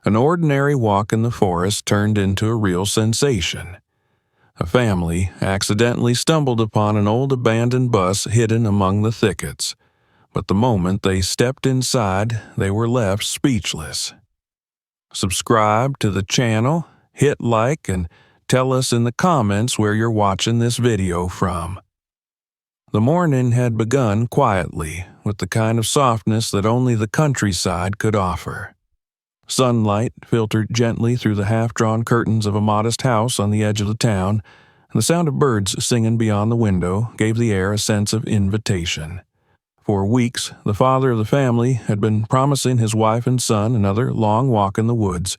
An ordinary walk in the forest turned into a real sensation. A family accidentally stumbled upon an old abandoned bus hidden among the thickets, but the moment they stepped inside, they were left speechless. Subscribe to the channel, hit like, and tell us in the comments where you're watching this video from. The morning had begun quietly, with the kind of softness that only the countryside could offer. Sunlight filtered gently through the half-drawn curtains of a modest house on the edge of the town, and the sound of birds singing beyond the window gave the air a sense of invitation. For weeks, the father of the family had been promising his wife and son another long walk in the woods,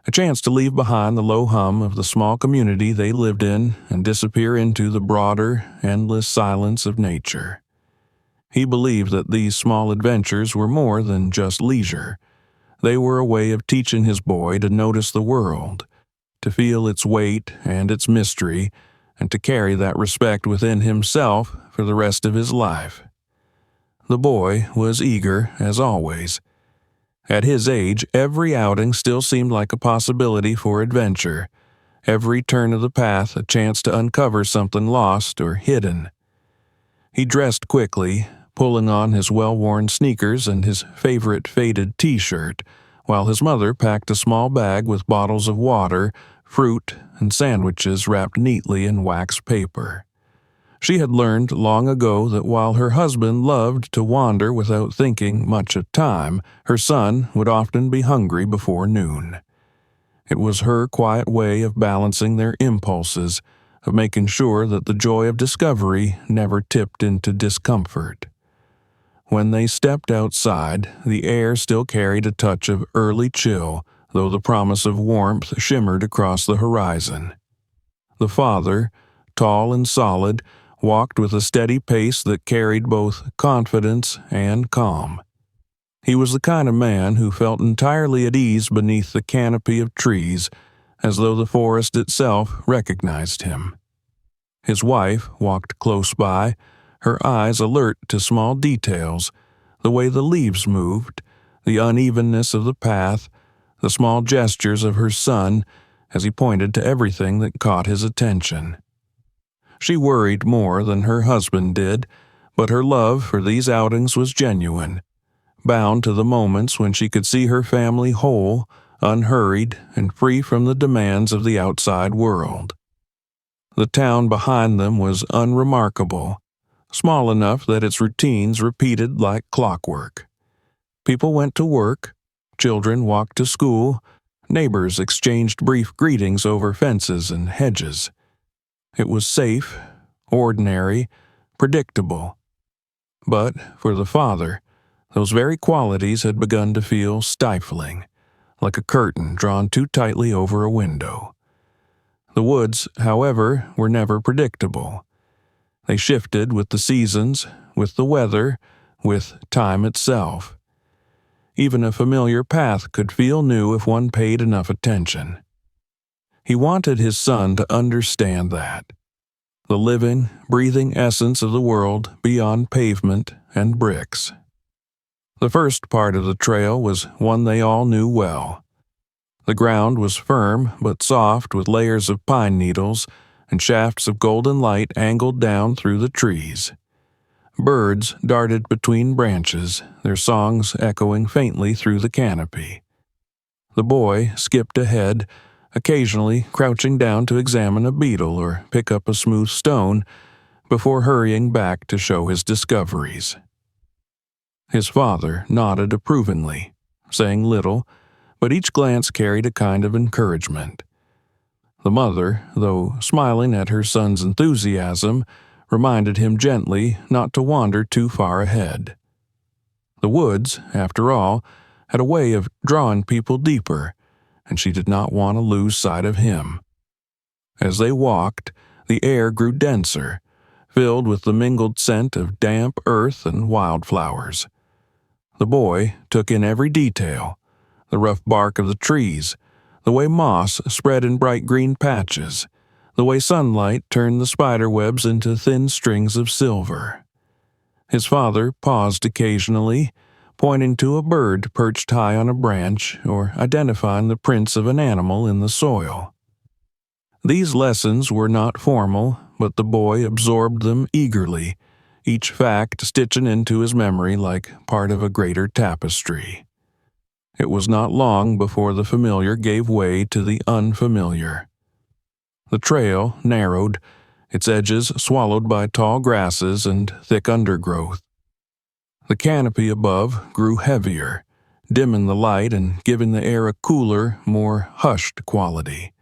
a chance to leave behind the low hum of the small community they lived in and disappear into the broader, endless silence of nature. He believed that these small adventures were more than just leisure. They were a way of teaching his boy to notice the world, to feel its weight and its mystery, and to carry that respect within himself for the rest of his life. The boy was eager, as always. At his age, every outing still seemed like a possibility for adventure, every turn of the path a chance to uncover something lost or hidden. He dressed quickly, pulling on his well-worn sneakers and his favorite faded t-shirt, while his mother packed a small bag with bottles of water, fruit, and sandwiches wrapped neatly in wax paper. She had learned long ago that while her husband loved to wander without thinking much of time, her son would often be hungry before noon. It was her quiet way of balancing their impulses, of making sure that the joy of discovery never tipped into discomfort. When they stepped outside, the air still carried a touch of early chill, though the promise of warmth shimmered across the horizon. The father, tall and solid, walked with a steady pace that carried both confidence and calm. He was the kind of man who felt entirely at ease beneath the canopy of trees, as though the forest itself recognized him. His wife walked close by, her eyes alert to small details, the way the leaves moved, the unevenness of the path, the small gestures of her son as he pointed to everything that caught his attention. She worried more than her husband did, but her love for these outings was genuine, bound to the moments when she could see her family whole, unhurried, and free from the demands of the outside world. The town behind them was unremarkable, small enough that its routines repeated like clockwork. People went to work, children walked to school, neighbors exchanged brief greetings over fences and hedges. It was safe, ordinary, predictable. But for the father, those very qualities had begun to feel stifling, like a curtain drawn too tightly over a window. The woods, however, were never predictable. They shifted with the seasons, with the weather, with time itself. Even a familiar path could feel new if one paid enough attention. He wanted his son to understand that. The living, breathing essence of the world beyond pavement and bricks. The first part of the trail was one they all knew well. The ground was firm but soft with layers of pine needles, and shafts of golden light angled down through the trees. Birds darted between branches, their songs echoing faintly through the canopy. The boy skipped ahead, occasionally crouching down to examine a beetle or pick up a smooth stone, before hurrying back to show his discoveries. His father nodded approvingly, saying little, but each glance carried a kind of encouragement. The mother, though smiling at her son's enthusiasm, reminded him gently not to wander too far ahead. The woods, after all, had a way of drawing people deeper, and she did not want to lose sight of him. As they walked, the air grew denser, filled with the mingled scent of damp earth and wildflowers. The boy took in every detail, the rough bark of the trees, the way moss spread in bright green patches, the way sunlight turned the spider webs into thin strings of silver. His father paused occasionally, pointing to a bird perched high on a branch or identifying the prints of an animal in the soil. These lessons were not formal, but the boy absorbed them eagerly, each fact stitching into his memory like part of a greater tapestry. It was not long before the familiar gave way to the unfamiliar. The trail narrowed, its edges swallowed by tall grasses and thick undergrowth. The canopy above grew heavier, dimming the light and giving the air a cooler, more hushed quality.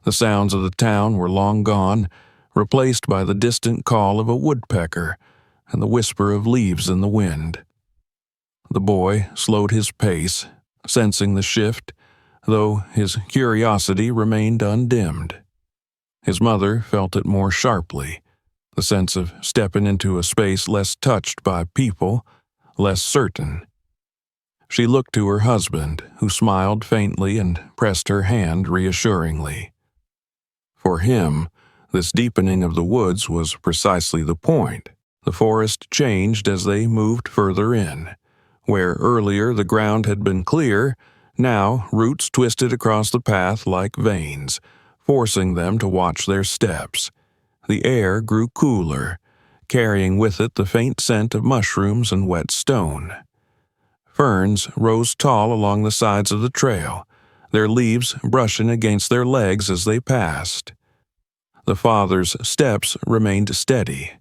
The sounds of the town were long gone, replaced by the distant call of a woodpecker and the whisper of leaves in the wind. The boy slowed his pace, sensing the shift, though his curiosity remained undimmed. His mother felt it more sharply, the sense of stepping into a space less touched by people, less certain. She looked to her husband, who smiled faintly and pressed her hand reassuringly. For him, this deepening of the woods was precisely the point. The forest changed as they moved further in. Where earlier the ground had been clear, now roots twisted across the path like veins, forcing them to watch their steps. The air grew cooler, carrying with it the faint scent of mushrooms and wet stone. Ferns rose tall along the sides of the trail, their leaves brushing against their legs as they passed. The father's steps remained steady,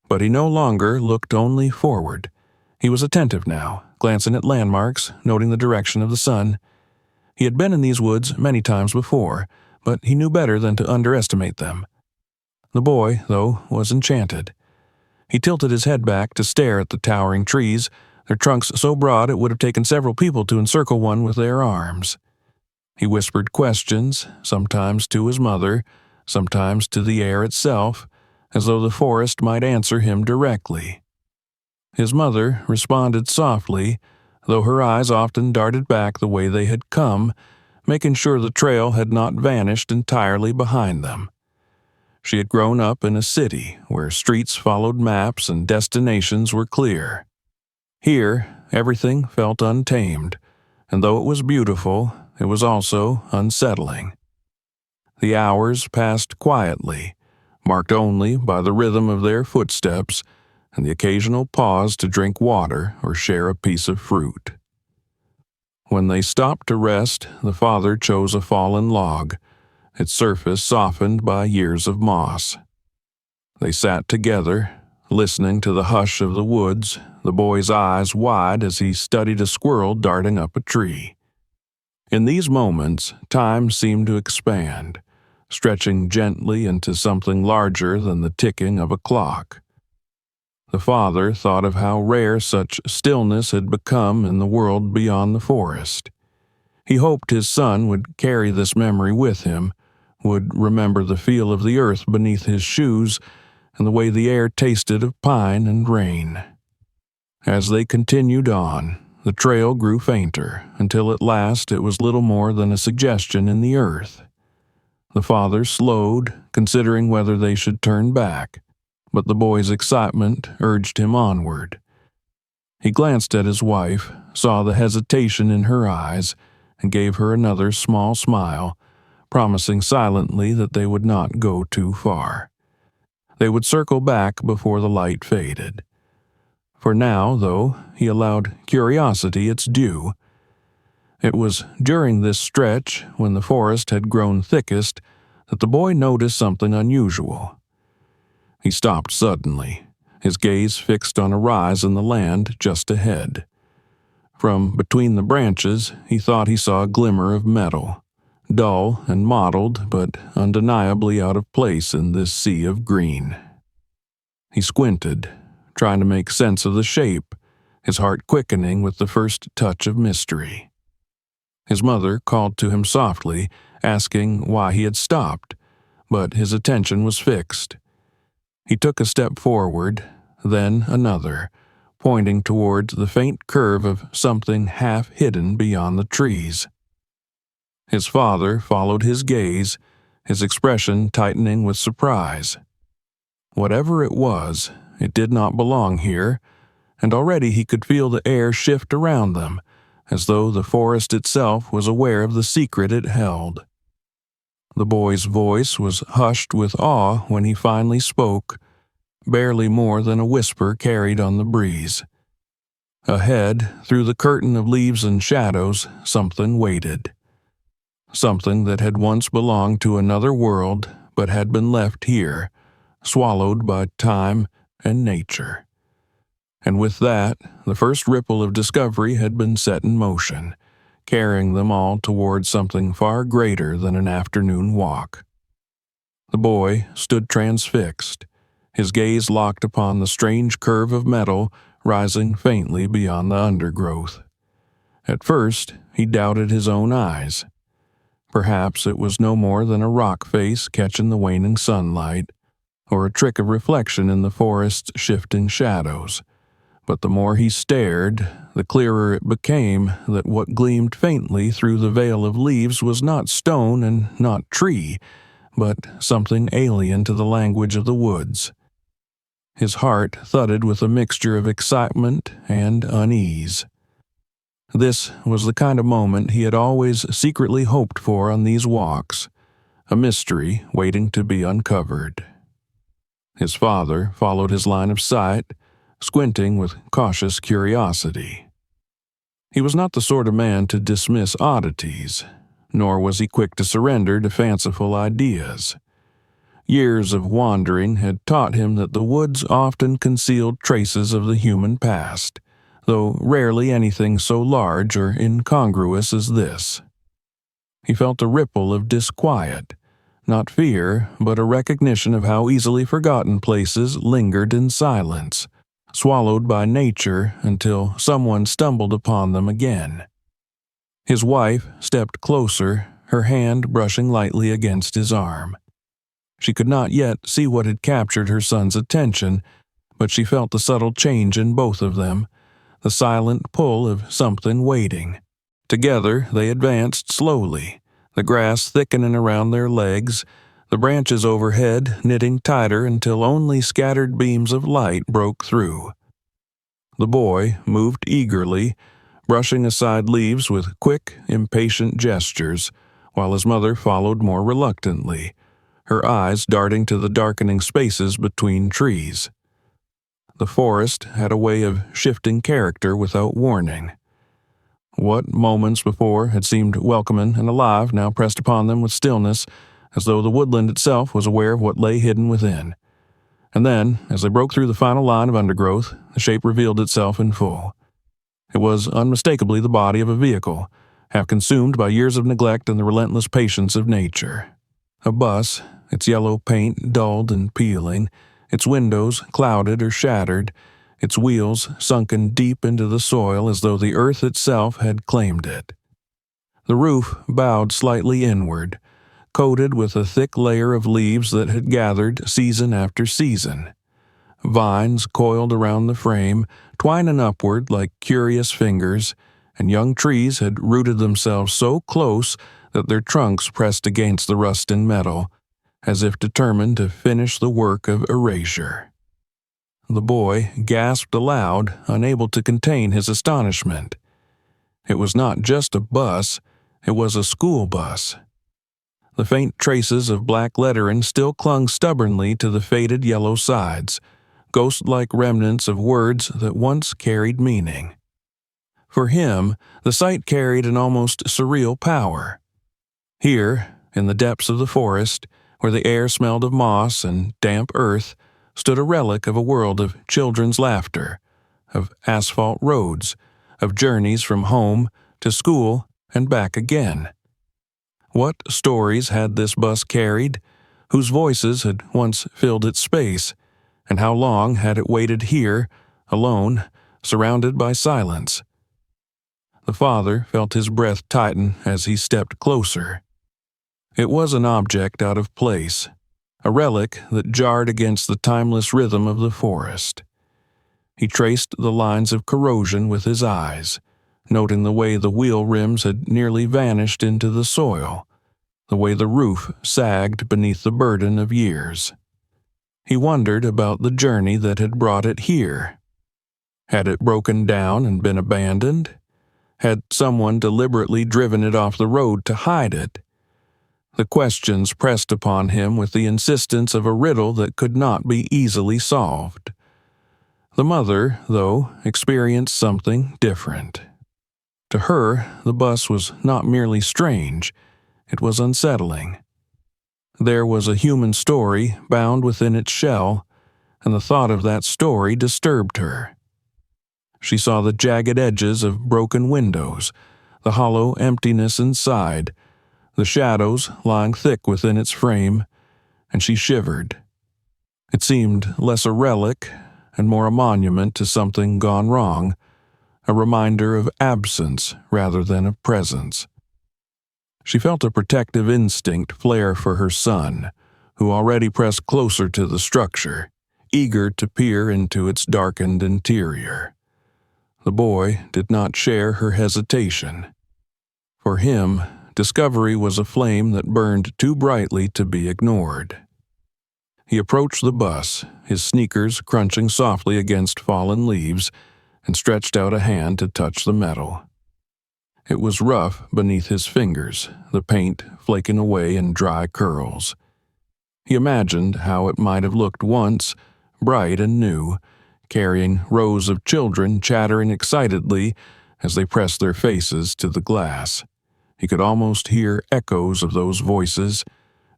but he no longer looked only forward. He was attentive now, glancing at landmarks, noting the direction of the sun. He had been in these woods many times before, but he knew better than to underestimate them. The boy, though, was enchanted. He tilted his head back to stare at the towering trees, their trunks so broad it would have taken several people to encircle one with their arms. He whispered questions, sometimes to his mother, sometimes to the air itself, as though the forest might answer him directly. His mother responded softly, though her eyes often darted back the way they had come, making sure the trail had not vanished entirely behind them. She had grown up in a city where streets followed maps and destinations were clear. Here, everything felt untamed, and though it was beautiful, it was also unsettling. The hours passed quietly, marked only by the rhythm of their footsteps and the occasional pause to drink water or share a piece of fruit. When they stopped to rest, the father chose a fallen log, its surface softened by years of moss. They sat together, listening to the hush of the woods, the boy's eyes wide as he studied a squirrel darting up a tree. In these moments, time seemed to expand, stretching gently into something larger than the ticking of a clock. The father thought of how rare such stillness had become in the world beyond the forest. He hoped his son would carry this memory with him, would remember the feel of the earth beneath his shoes and the way the air tasted of pine and rain. As they continued on, the trail grew fainter, until at last it was little more than a suggestion in the earth. The father slowed, considering whether they should turn back, but the boy's excitement urged him onward. He glanced at his wife, saw the hesitation in her eyes, and gave her another small smile, promising silently that they would not go too far. They would circle back before the light faded. For now, though, he allowed curiosity its due. It was during this stretch, when the forest had grown thickest, that the boy noticed something unusual. He stopped suddenly, his gaze fixed on a rise in the land just ahead. From between the branches, he thought he saw a glimmer of metal, dull and mottled, but undeniably out of place in this sea of green. He squinted, trying to make sense of the shape, his heart quickening with the first touch of mystery. His mother called to him softly, asking why he had stopped, but his attention was fixed. He took a step forward, then another, pointing towards the faint curve of something half hidden beyond the trees. His father followed his gaze, his expression tightening with surprise. Whatever it was, it did not belong here, and already he could feel the air shift around them, as though the forest itself was aware of the secret it held. The boy's voice was hushed with awe when he finally spoke, barely more than a whisper carried on the breeze. Ahead, through the curtain of leaves and shadows, something waited. Something that had once belonged to another world, but had been left here, swallowed by time and nature. And with that, the first ripple of discovery had been set in motion, carrying them all towards something far greater than an afternoon walk. The boy stood transfixed, his gaze locked upon the strange curve of metal rising faintly beyond the undergrowth. At first, he doubted his own eyes. Perhaps it was no more than a rock face catching the waning sunlight, or a trick of reflection in the forest's shifting shadows. But the more he stared, the clearer it became that what gleamed faintly through the veil of leaves was not stone and not tree, but something alien to the language of the woods. His heart thudded with a mixture of excitement and unease. This was the kind of moment he had always secretly hoped for on these walks, a mystery waiting to be uncovered. His father followed his line of sight, squinting with cautious curiosity. He was not the sort of man to dismiss oddities, nor was he quick to surrender to fanciful ideas. Years of wandering had taught him that the woods often concealed traces of the human past, though rarely anything so large or incongruous as this. He felt a ripple of disquiet, not fear, but a recognition of how easily forgotten places lingered in silence, swallowed by nature until someone stumbled upon them again. His wife stepped closer, her hand brushing lightly against his arm. She could not yet see what had captured her son's attention, but she felt the subtle change in both of them, the silent pull of something waiting. Together they advanced slowly, the grass thickening around their legs, the branches overhead knitting tighter until only scattered beams of light broke through. The boy moved eagerly, brushing aside leaves with quick, impatient gestures, while his mother followed more reluctantly, her eyes darting to the darkening spaces between trees. The forest had a way of shifting character without warning. What moments before had seemed welcoming and alive now pressed upon them with stillness, as though the woodland itself was aware of what lay hidden within. And then, as they broke through the final line of undergrowth, the shape revealed itself in full. It was unmistakably the body of a vehicle, half consumed by years of neglect and the relentless patience of nature. A bus, its yellow paint dulled and peeling, its windows clouded or shattered, its wheels sunken deep into the soil as though the earth itself had claimed it. The roof bowed slightly inward, coated with a thick layer of leaves that had gathered season after season. Vines coiled around the frame, twining upward like curious fingers, and young trees had rooted themselves so close that their trunks pressed against the rusting metal, as if determined to finish the work of erasure. The boy gasped aloud, unable to contain his astonishment. It was not just a bus, it was a school bus. The faint traces of black lettering still clung stubbornly to the faded yellow sides, ghost-like remnants of words that once carried meaning. For him, the sight carried an almost surreal power. Here, in the depths of the forest, where the air smelled of moss and damp earth, stood a relic of a world of children's laughter, of asphalt roads, of journeys from home to school and back again. What stories had this bus carried, whose voices had once filled its space, and how long had it waited here, alone, surrounded by silence? The father felt his breath tighten as he stepped closer. It was an object out of place, a relic that jarred against the timeless rhythm of the forest. He traced the lines of corrosion with his eyes, noting the way the wheel rims had nearly vanished into the soil, the way the roof sagged beneath the burden of years. He wondered about the journey that had brought it here. Had it broken down and been abandoned? Had someone deliberately driven it off the road to hide it? The questions pressed upon him with the insistence of a riddle that could not be easily solved. The mother, though, experienced something different. To her, the bus was not merely strange, it was unsettling. There was a human story bound within its shell, and the thought of that story disturbed her. She saw the jagged edges of broken windows, the hollow emptiness inside, the shadows lying thick within its frame, and she shivered. It seemed less a relic and more a monument to something gone wrong, a reminder of absence rather than of presence. She felt a protective instinct flare for her son, who already pressed closer to the structure, eager to peer into its darkened interior. The boy did not share her hesitation. For him, discovery was a flame that burned too brightly to be ignored. He approached the bus, his sneakers crunching softly against fallen leaves, and stretched out a hand to touch the metal. It was rough beneath his fingers, the paint flaking away in dry curls. He imagined how it might have looked once, bright and new, carrying rows of children chattering excitedly as they pressed their faces to the glass. He could almost hear echoes of those voices,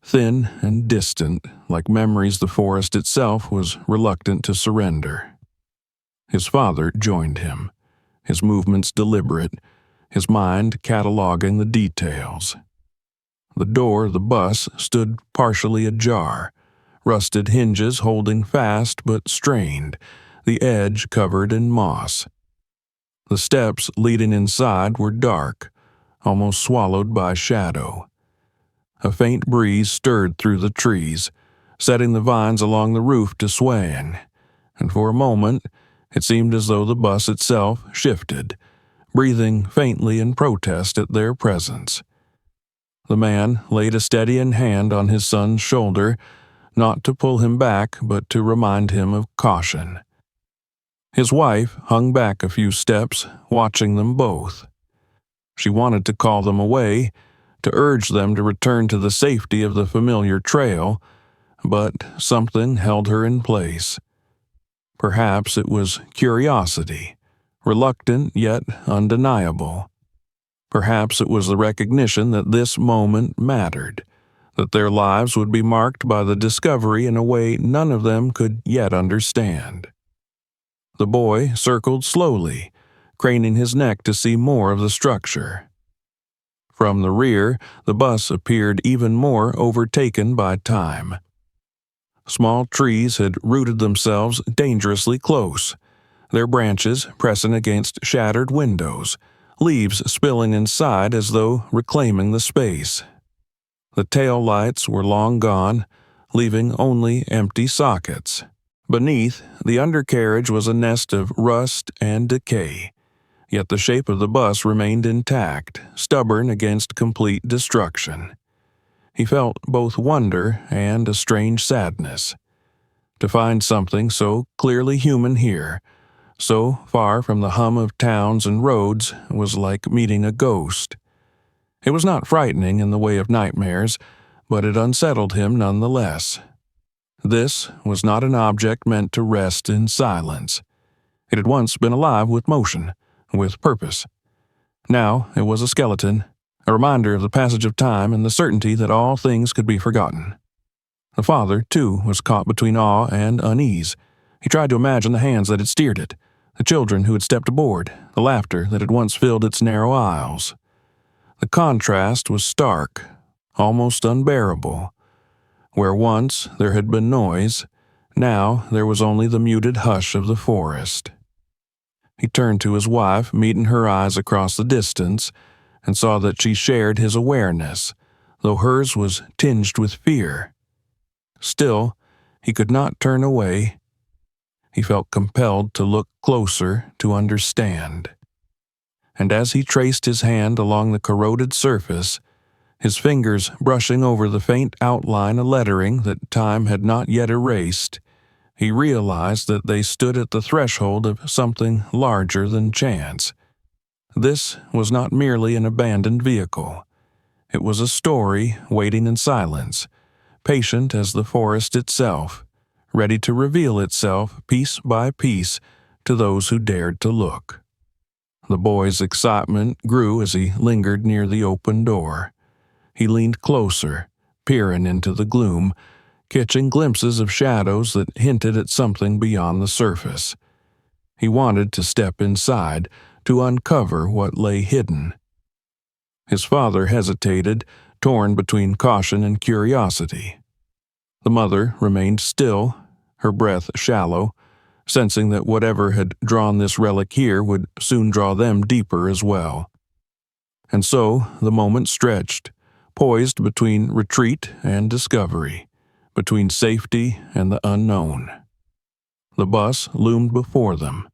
thin and distant, like memories the forest itself was reluctant to surrender. His father joined him, his movements deliberate, his mind cataloging the details. The door of the bus stood partially ajar, rusted hinges holding fast but strained, the edge covered in moss. The steps leading inside were dark, almost swallowed by shadow. A faint breeze stirred through the trees, setting the vines along the roof to swaying, and for a moment it seemed as though the bus itself shifted, breathing faintly in protest at their presence. The man laid a steadying hand on his son's shoulder, not to pull him back, but to remind him of caution. His wife hung back a few steps, watching them both. She wanted to call them away, to urge them to return to the safety of the familiar trail, but something held her in place. Perhaps it was curiosity, reluctant yet undeniable. Perhaps it was the recognition that this moment mattered, that their lives would be marked by the discovery in a way none of them could yet understand. The boy circled slowly, craning his neck to see more of the structure. From the rear, the bus appeared even more overtaken by time. Small trees had rooted themselves dangerously close, their branches pressing against shattered windows, leaves spilling inside as though reclaiming the space. The tail lights were long gone, leaving only empty sockets. Beneath, the undercarriage was a nest of rust and decay, yet the shape of the bus remained intact, stubborn against complete destruction. He felt both wonder and a strange sadness. To find something so clearly human here, so far from the hum of towns and roads, was like meeting a ghost. It was not frightening in the way of nightmares, but it unsettled him nonetheless. This was not an object meant to rest in silence. It had once been alive with motion, with purpose. Now it was a skeleton, a reminder of the passage of time and the certainty that all things could be forgotten. The father, too, was caught between awe and unease. He tried to imagine the hands that had steered it, the children who had stepped aboard, the laughter that had once filled its narrow aisles. The contrast was stark, almost unbearable. Where once there had been noise, now there was only the muted hush of the forest. He turned to his wife, meeting her eyes across the distance, and saw that she shared his awareness, though hers was tinged with fear. Still, he could not turn away. He felt compelled to look closer to understand. And as he traced his hand along the corroded surface, his fingers brushing over the faint outline of lettering that time had not yet erased, He realized that they stood at the threshold of something larger than chance. This was not merely an abandoned vehicle. It was a story waiting in silence, patient as the forest itself, ready to reveal itself piece by piece to those who dared to look. The boy's excitement grew as he lingered near the open door. He leaned closer, peering into the gloom, catching glimpses of shadows that hinted at something beyond the surface. He wanted to step inside, to uncover what lay hidden. His father hesitated, torn between caution and curiosity. The mother remained still, her breath shallow, sensing that whatever had drawn this relic here would soon draw them deeper as well. And so the moment stretched, poised between retreat and discovery, between safety and the unknown. The bus loomed before them,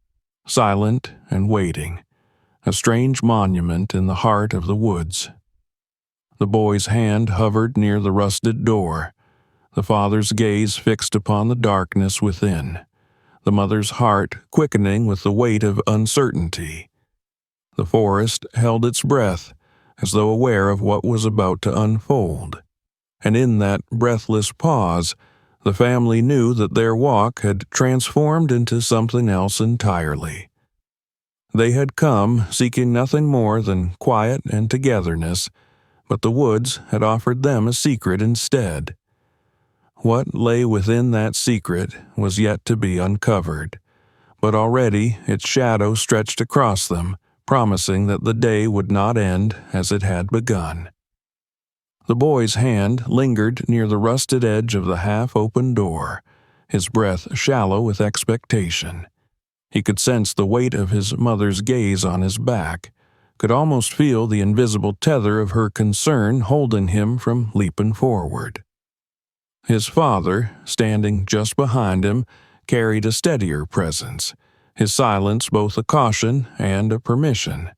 silent and waiting, a strange monument in the heart of the woods. The boy's hand hovered near the rusted door, the father's gaze fixed upon the darkness within, the mother's heart quickening with the weight of uncertainty. The forest held its breath, as though aware of what was about to unfold, and in that breathless pause, the family knew that their walk had transformed into something else entirely. They had come seeking nothing more than quiet and togetherness, but the woods had offered them a secret instead. What lay within that secret was yet to be uncovered, but already its shadow stretched across them, promising that the day would not end as it had begun. The boy's hand lingered near the rusted edge of the half-open door, his breath shallow with expectation. He could sense the weight of his mother's gaze on his back, could almost feel the invisible tether of her concern holding him from leaping forward. His father, standing just behind him, carried a steadier presence, his silence both a caution and a permission.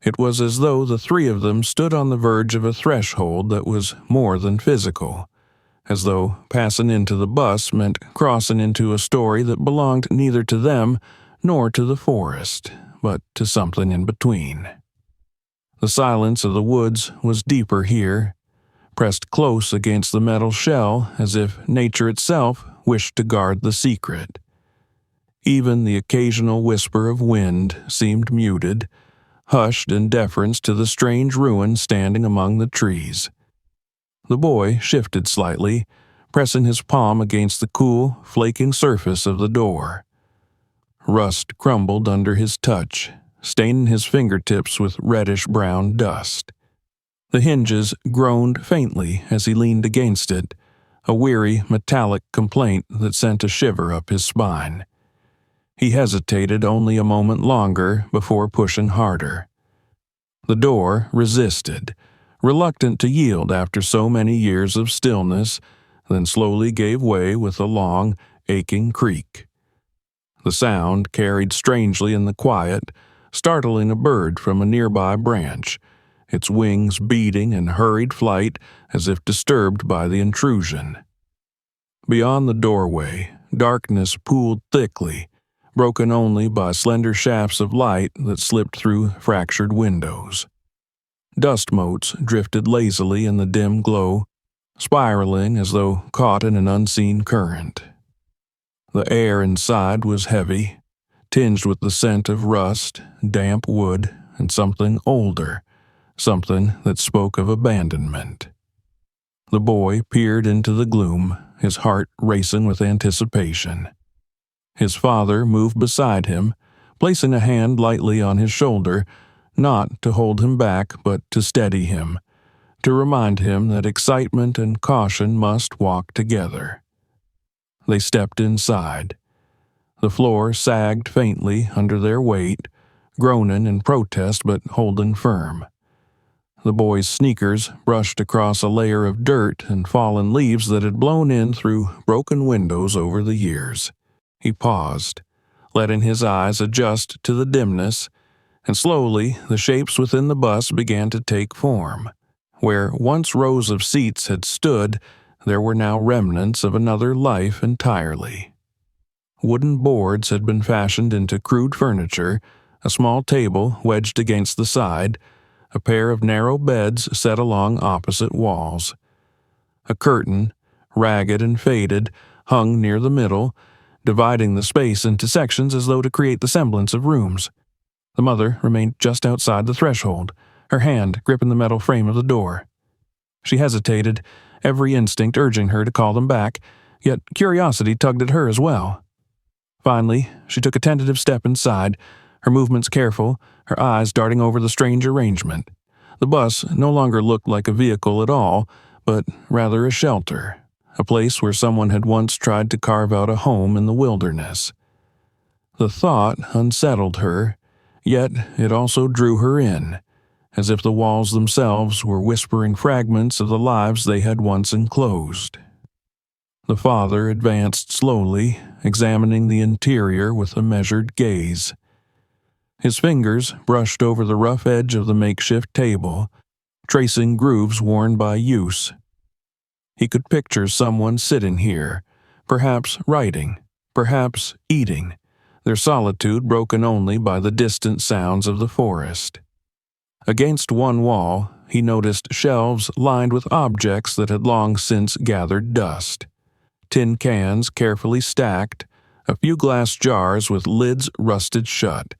It was as though the three of them stood on the verge of a threshold that was more than physical, as though passing into the bus meant crossing into a story that belonged neither to them nor to the forest, but to something in between. The silence of the woods was deeper here, pressed close against the metal shell as if nature itself wished to guard the secret. Even the occasional whisper of wind seemed muted, hushed in deference to the strange ruin standing among the trees. The boy shifted slightly, pressing his palm against the cool, flaking surface of the door. Rust crumbled under his touch, staining his fingertips with reddish-brown dust. The hinges groaned faintly as he leaned against it, a weary, metallic complaint that sent a shiver up his spine. He hesitated only a moment longer before pushing harder. The door resisted, reluctant to yield after so many years of stillness, then slowly gave way with a long, aching creak. The sound carried strangely in the quiet, startling a bird from a nearby branch, its wings beating in hurried flight as if disturbed by the intrusion. Beyond the doorway, darkness pooled thickly, broken only by slender shafts of light that slipped through fractured windows. Dust motes drifted lazily in the dim glow, spiraling as though caught in an unseen current. The air inside was heavy, tinged with the scent of rust, damp wood, and something older, something that spoke of abandonment. The boy peered into the gloom, his heart racing with anticipation. His father moved beside him, placing a hand lightly on his shoulder, not to hold him back but to steady him, to remind him that excitement and caution must walk together. They stepped inside. The floor sagged faintly under their weight, groaning in protest but holding firm. The boy's sneakers brushed across a layer of dirt and fallen leaves that had blown in through broken windows over the years. He paused, letting his eyes adjust to the dimness, and slowly the shapes within the bus began to take form. Where once rows of seats had stood, there were now remnants of another life entirely. Wooden boards had been fashioned into crude furniture, a small table wedged against the side, a pair of narrow beds set along opposite walls. A curtain, ragged and faded, hung near the middle, dividing the space into sections as though to create the semblance of rooms. The mother remained just outside the threshold, her hand gripping the metal frame of the door. She hesitated, every instinct urging her to call them back, yet curiosity tugged at her as well. Finally, she took a tentative step inside, her movements careful, her eyes darting over the strange arrangement. The bus no longer looked like a vehicle at all, but rather a shelter, a place where someone had once tried to carve out a home in the wilderness. The thought unsettled her, yet it also drew her in, as if the walls themselves were whispering fragments of the lives they had once enclosed. The father advanced slowly, examining the interior with a measured gaze. His fingers brushed over the rough edge of the makeshift table, tracing grooves worn by use. He could picture someone sitting here, perhaps writing, perhaps eating, their solitude broken only by the distant sounds of the forest. Against one wall, he noticed shelves lined with objects that had long since gathered dust. Tin cans carefully stacked, a few glass jars with lids rusted shut,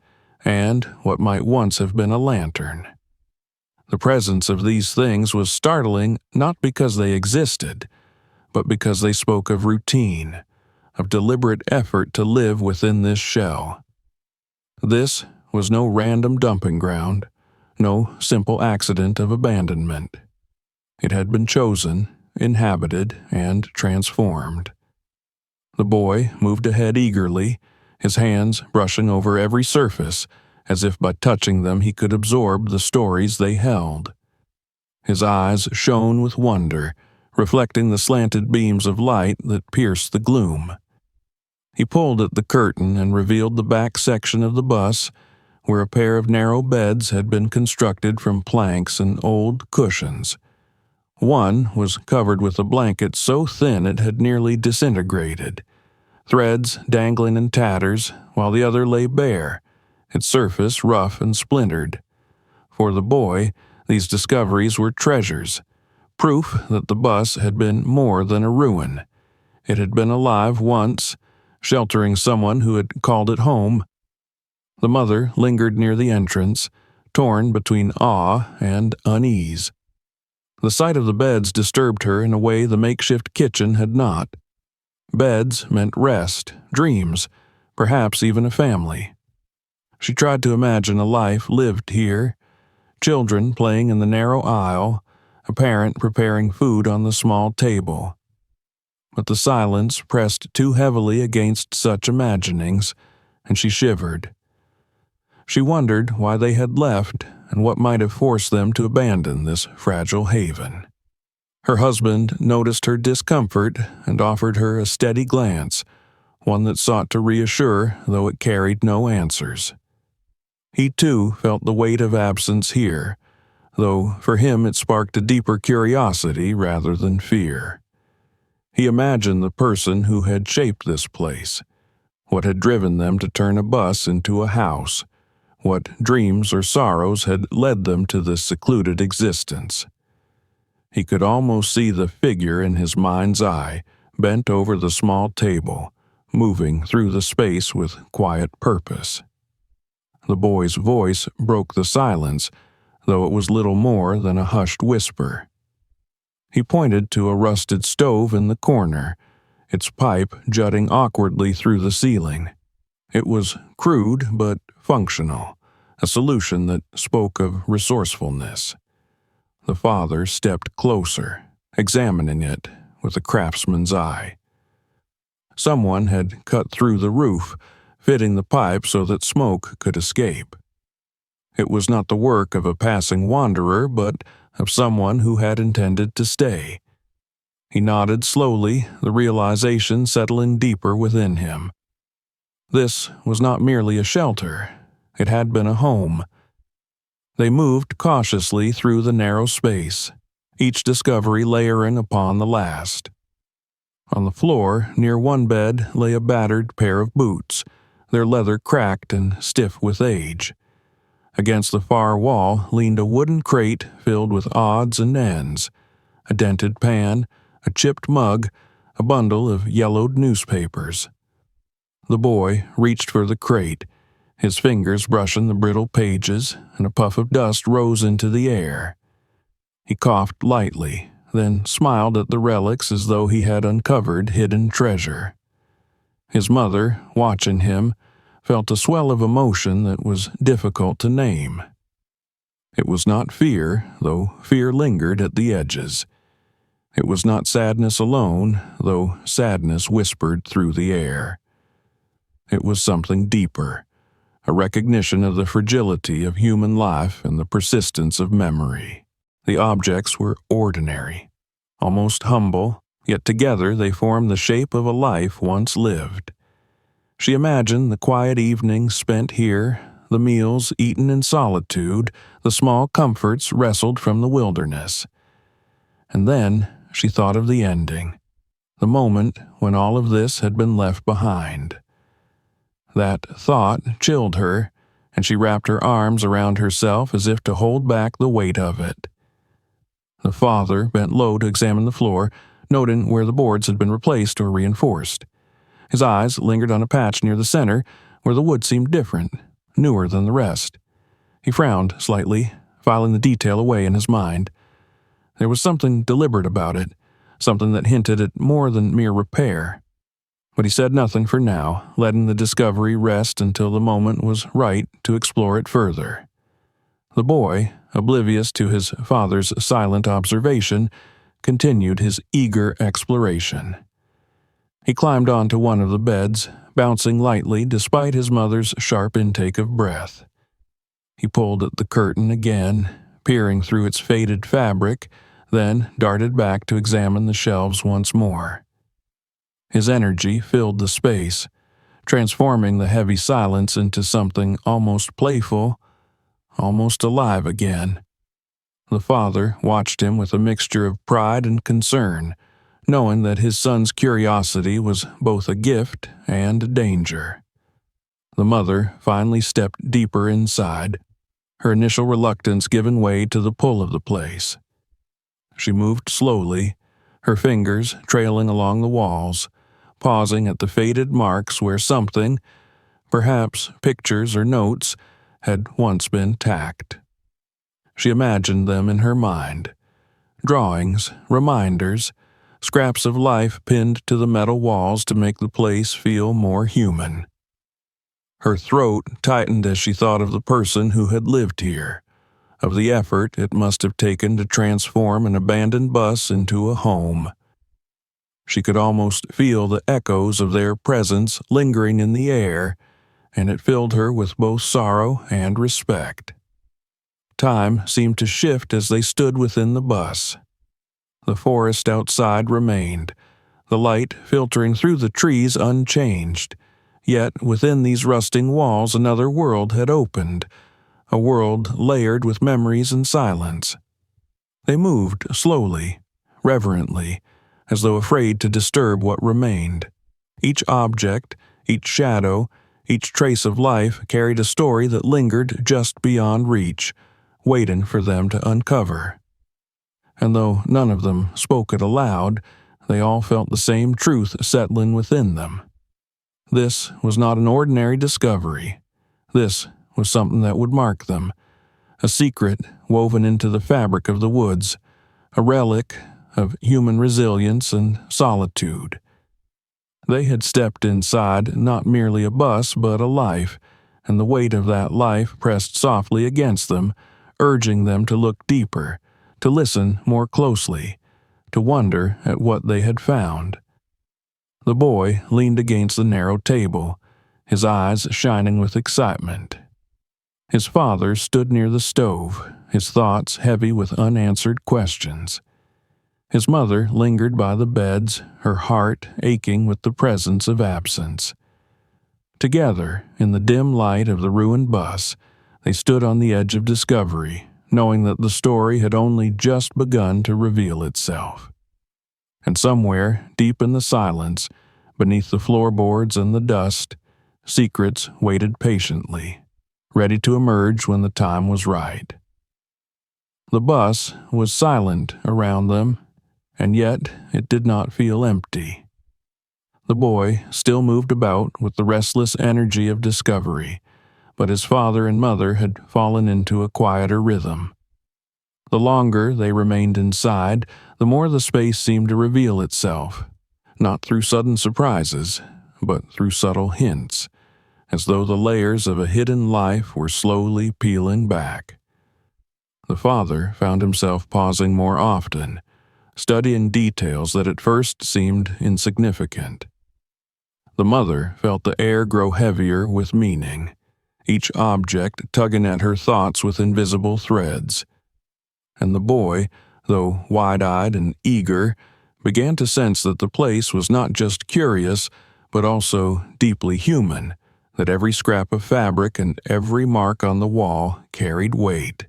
and what might once have been a lantern. The presence of these things was startling not because they existed, but because they spoke of routine, of deliberate effort to live within this shell. This was no random dumping ground, no simple accident of abandonment. It had been chosen, inhabited, and transformed. The boy moved ahead eagerly, his hands brushing over every surface, as if by touching them he could absorb the stories they held. His eyes shone with wonder, reflecting the slanted beams of light that pierced the gloom. He pulled at the curtain and revealed the back section of the bus, where a pair of narrow beds had been constructed from planks and old cushions. One was covered with a blanket so thin it had nearly disintegrated, threads dangling in tatters, while the other lay bare, its surface rough and splintered. For the boy, these discoveries were treasures, proof that the bus had been more than a ruin. It had been alive once, sheltering someone who had called it home. The mother lingered near the entrance, torn between awe and unease. The sight of the beds disturbed her in a way the makeshift kitchen had not. Beds meant rest, dreams, perhaps even a family. She tried to imagine a life lived here, children playing in the narrow aisle, a parent preparing food on the small table. But the silence pressed too heavily against such imaginings, and she shivered. She wondered why they had left and what might have forced them to abandon this fragile haven. Her husband noticed her discomfort and offered her a steady glance, one that sought to reassure though it carried no answers. He too felt the weight of absence here, though for him it sparked a deeper curiosity rather than fear. He imagined the person who had shaped this place, what had driven them to turn a bus into a house, what dreams or sorrows had led them to this secluded existence. He could almost see the figure in his mind's eye, bent over the small table, moving through the space with quiet purpose. The boy's voice broke the silence, though it was little more than a hushed whisper. He pointed to a rusted stove in the corner, its pipe jutting awkwardly through the ceiling. It was crude but functional, a solution that spoke of resourcefulness. The father stepped closer, examining it with a craftsman's eye. Someone had cut through the roof, fitting the pipe so that smoke could escape. It was not the work of a passing wanderer, but of someone who had intended to stay. He nodded slowly, the realization settling deeper within him. This was not merely a shelter. It had been a home. They moved cautiously through the narrow space, each discovery layering upon the last. On the floor, near one bed, lay a battered pair of boots, their leather cracked and stiff with age. Against the far wall leaned a wooden crate filled with odds and ends, a dented pan, a chipped mug, a bundle of yellowed newspapers. The boy reached for the crate, his fingers brushing the brittle pages, and a puff of dust rose into the air. He coughed lightly, then smiled at the relics as though he had uncovered hidden treasure. His mother, watching him, felt a swell of emotion that was difficult to name. It was not fear, though fear lingered at the edges. It was not sadness alone, though sadness whispered through the air. It was something deeper, a recognition of the fragility of human life and the persistence of memory. The objects were ordinary, almost humble, yet together they formed the shape of a life once lived. She imagined the quiet evenings spent here, the meals eaten in solitude, the small comforts wrestled from the wilderness. And then she thought of the ending, the moment when all of this had been left behind. That thought chilled her, and she wrapped her arms around herself as if to hold back the weight of it. The father bent low to examine the floor, noting where the boards had been replaced or reinforced. His eyes lingered on a patch near the center where the wood seemed different, newer than the rest. He frowned slightly, filing the detail away in his mind. There was something deliberate about it, something that hinted at more than mere repair. But he said nothing for now, letting the discovery rest until the moment was right to explore it further. The boy, oblivious to his father's silent observation, continued his eager exploration. He climbed onto one of the beds, bouncing lightly despite his mother's sharp intake of breath. He pulled at the curtain again, peering through its faded fabric, then darted back to examine the shelves once more. His energy filled the space, transforming the heavy silence into something almost playful, almost alive again. The father watched him with a mixture of pride and concern, knowing that his son's curiosity was both a gift and a danger. The mother finally stepped deeper inside, her initial reluctance giving way to the pull of the place. She moved slowly, her fingers trailing along the walls, pausing at the faded marks where something, perhaps pictures or notes, had once been tacked. She imagined them in her mind. Drawings, reminders, scraps of life pinned to the metal walls to make the place feel more human. Her throat tightened as she thought of the person who had lived here, of the effort it must have taken to transform an abandoned bus into a home. She could almost feel the echoes of their presence lingering in the air, and it filled her with both sorrow and respect. Time seemed to shift as they stood within the bus. The forest outside remained, the light filtering through the trees unchanged, yet within these rusting walls another world had opened, a world layered with memories and silence. They moved slowly, reverently, as though afraid to disturb what remained. Each object, each shadow, each trace of life carried a story that lingered just beyond reach, waiting for them to uncover. And though none of them spoke it aloud, they all felt the same truth settling within them. This was not an ordinary discovery. This was something that would mark them, a secret woven into the fabric of the woods, a relic of human resilience and solitude. They had stepped inside not merely a bus but a life, and the weight of that life pressed softly against them, urging them to look deeper, to listen more closely, to wonder at what they had found. The boy leaned against the narrow table, his eyes shining with excitement. His father stood near the stove, his thoughts heavy with unanswered questions. His mother lingered by the beds, her heart aching with the presence of absence. Together, in the dim light of the ruined bus, they stood on the edge of discovery, knowing that the story had only just begun to reveal itself. And somewhere, deep in the silence, beneath the floorboards and the dust, secrets waited patiently, ready to emerge when the time was right. The bus was silent around them, and yet it did not feel empty. The boy still moved about with the restless energy of discovery, but his father and mother had fallen into a quieter rhythm. The longer they remained inside, the more the space seemed to reveal itself, not through sudden surprises, but through subtle hints, as though the layers of a hidden life were slowly peeling back. The father found himself pausing more often, studying details that at first seemed insignificant. The mother felt the air grow heavier with meaning, each object tugging at her thoughts with invisible threads. And the boy, though wide-eyed and eager, began to sense that the place was not just curious, but also deeply human, that every scrap of fabric and every mark on the wall carried weight.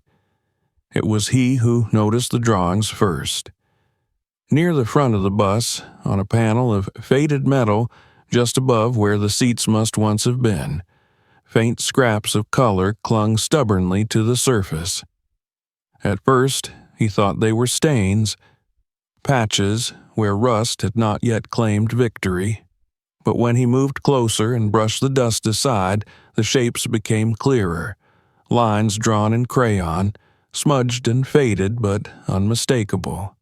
It was he who noticed the drawings first. Near the front of the bus, on a panel of faded metal just above where the seats must once have been, faint scraps of color clung stubbornly to the surface. At first, he thought they were stains, patches where rust had not yet claimed victory. But when he moved closer and brushed the dust aside, the shapes became clearer, lines drawn in crayon, smudged and faded but unmistakable.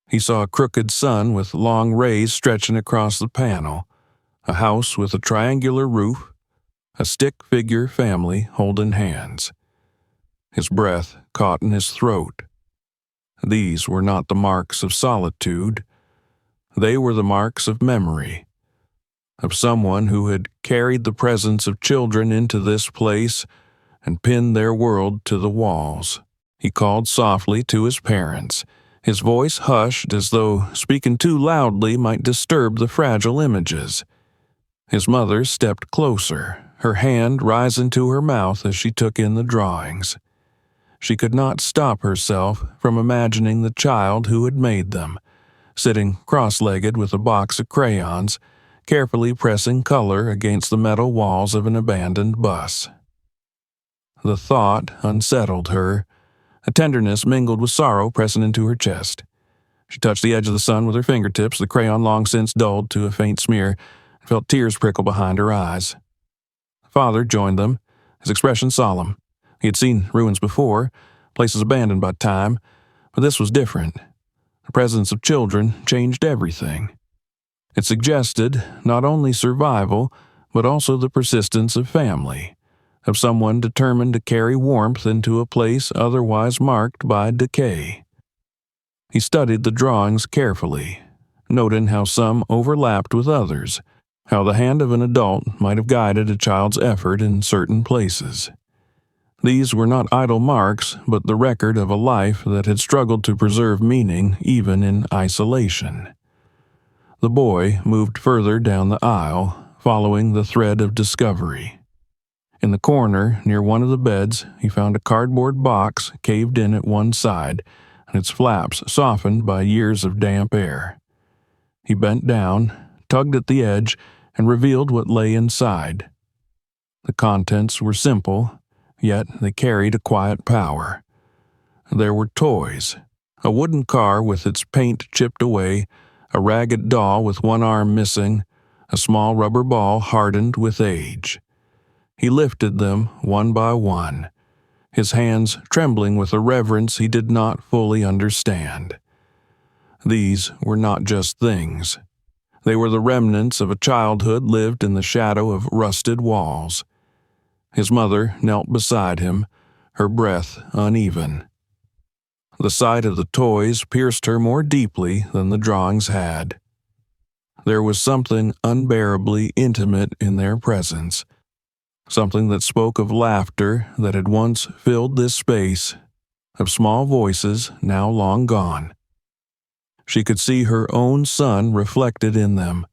He saw a crooked sun with long rays stretching across the panel, a house with a triangular roof, a stick-figure family holding hands. His breath caught in his throat. These were not the marks of solitude. They were the marks of memory, of someone who had carried the presence of children into this place and pinned their world to the walls. He called softly to his parents, his voice hushed as though speaking too loudly might disturb the fragile images. His mother stepped closer, her hand rising to her mouth as she took in the drawings. She could not stop herself from imagining the child who had made them, sitting cross-legged with a box of crayons, carefully pressing color against the metal walls of an abandoned bus. The thought unsettled her, a tenderness mingled with sorrow pressing into her chest. She touched the edge of the sun with her fingertips, the crayon long since dulled to a faint smear, and felt tears prickle behind her eyes. Father joined them, his expression solemn. He had seen ruins before, places abandoned by time, but this was different. The presence of children changed everything. It suggested not only survival, but also the persistence of family, of someone determined to carry warmth into a place otherwise marked by decay. He studied the drawings carefully, noting how some overlapped with others, how the hand of an adult might have guided a child's effort in certain places. These were not idle marks, but the record of a life that had struggled to preserve meaning even in isolation. The boy moved further down the aisle, following the thread of discovery. In the corner, near one of the beds, he found a cardboard box caved in at one side, and its flaps softened by years of damp air. He bent down, tugged at the edge, and revealed what lay inside. The contents were simple, yet they carried a quiet power. There were toys, a wooden car with its paint chipped away, a ragged doll with one arm missing, a small rubber ball hardened with age. He lifted them one by one, his hands trembling with a reverence he did not fully understand. These were not just things. They were the remnants of a childhood lived in the shadow of rusted walls. His mother knelt beside him, her breath uneven. The sight of the toys pierced her more deeply than the drawings had. There was something unbearably intimate in their presence, something that spoke of laughter that had once filled this space, of small voices now long gone. She could see her own son reflected in them,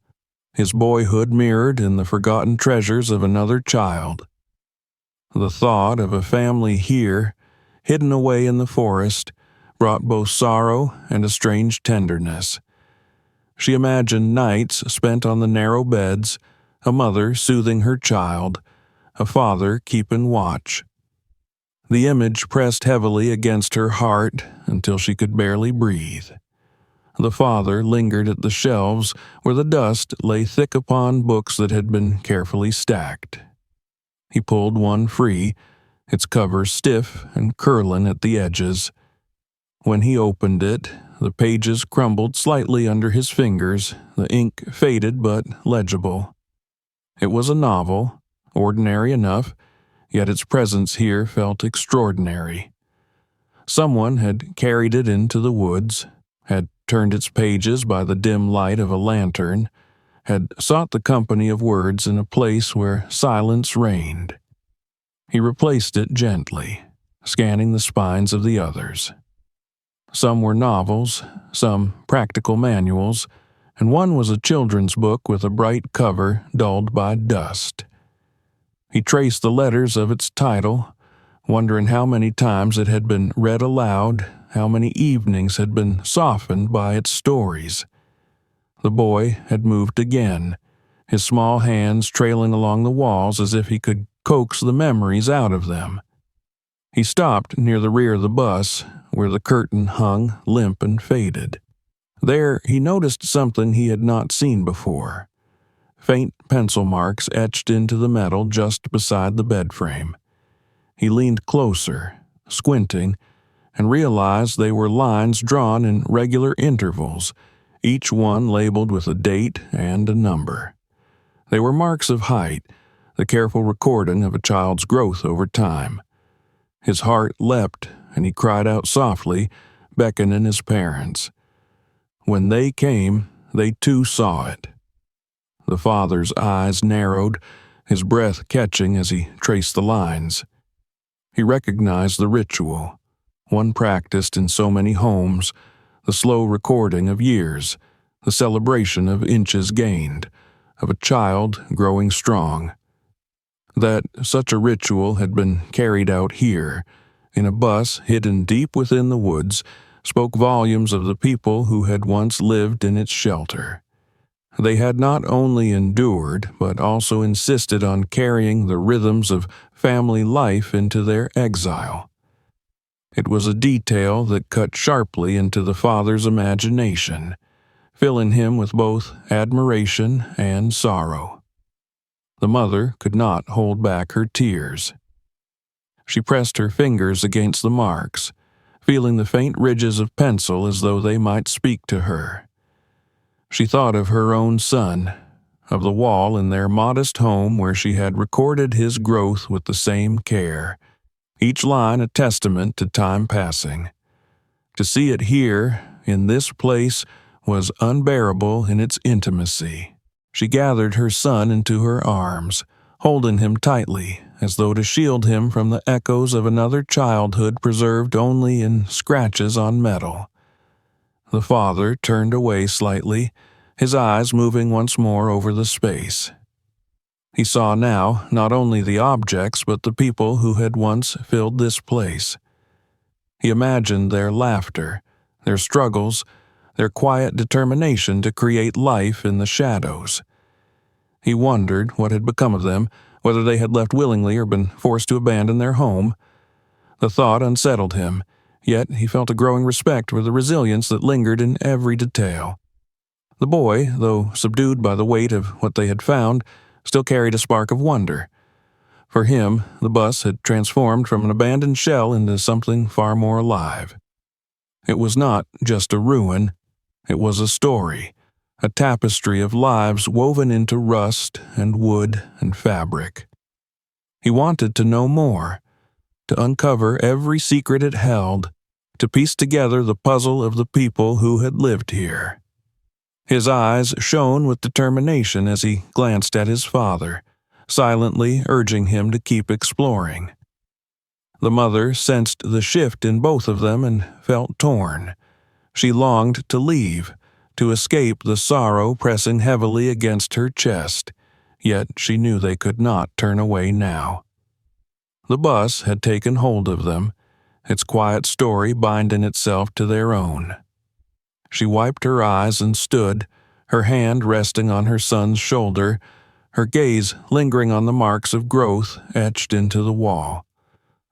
his boyhood mirrored in the forgotten treasures of another child. The thought of a family here, hidden away in the forest, brought both sorrow and a strange tenderness, She imagined nights spent on the narrow beds, a mother soothing her child, a father keeping watch. The image pressed heavily against her heart until she could barely breathe. The father lingered at the shelves where the dust lay thick upon books that had been carefully stacked. He pulled one free, its cover stiff and curling at the edges. When he opened it, the pages crumbled slightly under his fingers, the ink faded but legible. It was a novel, ordinary enough, yet its presence here felt extraordinary. Someone had carried it into the woods, had turned its pages by the dim light of a lantern, had sought the company of words in a place where silence reigned. He replaced it gently, scanning the spines of the others. Some were novels, some practical manuals, and one was a children's book with a bright cover dulled by dust. He traced the letters of its title, wondering how many times it had been read aloud, how many evenings had been softened by its stories. The boy had moved again, his small hands trailing along the walls as if he could coax the memories out of them. He stopped near the rear of the bus, where the curtain hung limp and faded. There he noticed something he had not seen before. Faint pencil marks etched into the metal just beside the bed frame. He leaned closer, squinting, and realized they were lines drawn in regular intervals, each one labeled with a date and a number. They were marks of height, the careful recording of a child's growth over time. His heart leapt, and he cried out softly, beckoning his parents. When they came, they too saw it. The father's eyes narrowed, his breath catching as he traced the lines. He recognized the ritual, one practiced in so many homes, the slow recording of years, the celebration of inches gained, of a child growing strong. That such a ritual had been carried out here, in a bus hidden deep within the woods, spoke volumes of the people who had once lived in its shelter. They had not only endured, but also insisted on carrying the rhythms of family life into their exile. It was a detail that cut sharply into the father's imagination, filling him with both admiration and sorrow. The mother could not hold back her tears. She pressed her fingers against the marks, feeling the faint ridges of pencil as though they might speak to her. She thought of her own son, of the wall in their modest home where she had recorded his growth with the same care, each line a testament to time passing. To see it here, in this place, was unbearable in its intimacy. She gathered her son into her arms, holding him tightly, as though to shield him from the echoes of another childhood preserved only in scratches on metal. The father turned away slightly, his eyes moving once more over the space. He saw now not only the objects but the people who had once filled this place. He imagined their laughter, their struggles, their quiet determination to create life in the shadows. He wondered what had become of them, whether they had left willingly or been forced to abandon their home. The thought unsettled him, yet he felt a growing respect for the resilience that lingered in every detail. The boy, though subdued by the weight of what they had found, still carried a spark of wonder. For him, the bus had transformed from an abandoned shell into something far more alive. It was not just a ruin, it was a story, a tapestry of lives woven into rust and wood and fabric. He wanted to know more, to uncover every secret it held, to piece together the puzzle of the people who had lived here. His eyes shone with determination as he glanced at his father, silently urging him to keep exploring. The mother sensed the shift in both of them and felt torn. She longed to leave, to escape the sorrow pressing heavily against her chest, yet she knew they could not turn away now. The bus had taken hold of them, its quiet story binding itself to their own. She wiped her eyes and stood, her hand resting on her son's shoulder, her gaze lingering on the marks of growth etched into the wall.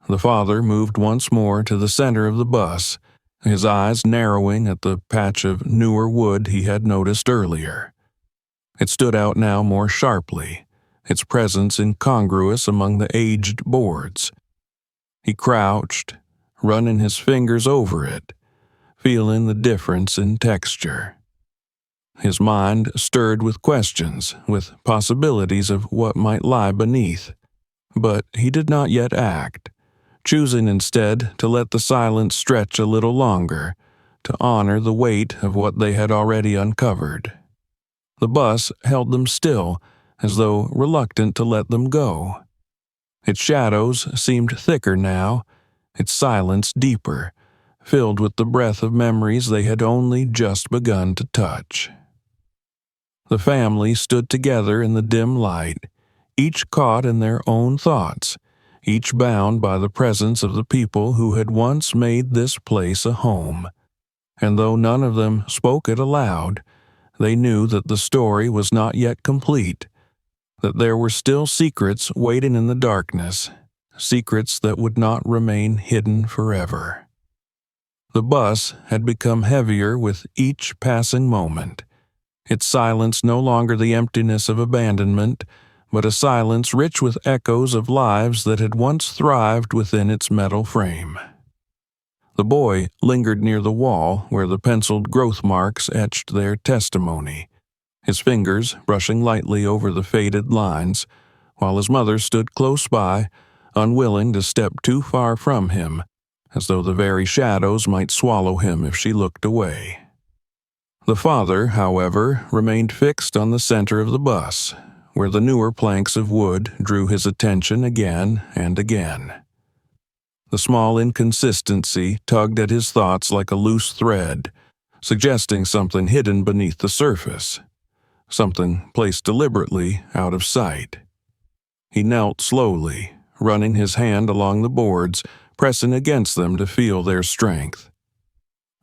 The father moved once more to the center of the bus, his eyes narrowing at the patch of newer wood he had noticed earlier. It stood out now more sharply, its presence incongruous among the aged boards. He crouched, running his fingers over it, feeling the difference in texture. His mind stirred with questions, with possibilities of what might lie beneath, but he did not yet act, choosing instead to let the silence stretch a little longer, to honor the weight of what they had already uncovered. The bus held them still, as though reluctant to let them go. Its shadows seemed thicker now, its silence deeper, filled with the breath of memories they had only just begun to touch. The family stood together in the dim light, each caught in their own thoughts, each bound by the presence of the people who had once made this place a home. And though none of them spoke it aloud, they knew that the story was not yet complete, that there were still secrets waiting in the darkness, secrets that would not remain hidden forever. The bus had become heavier with each passing moment, its silence no longer the emptiness of abandonment, but a silence rich with echoes of lives that had once thrived within its metal frame. The boy lingered near the wall where the penciled growth marks etched their testimony, his fingers brushing lightly over the faded lines, while his mother stood close by, unwilling to step too far from him, as though the very shadows might swallow him if she looked away. The father, however, remained fixed on the center of the bus, where the newer planks of wood drew his attention again and again. The small inconsistency tugged at his thoughts like a loose thread, suggesting something hidden beneath the surface, something placed deliberately out of sight. He knelt slowly, running his hand along the boards, pressing against them to feel their strength.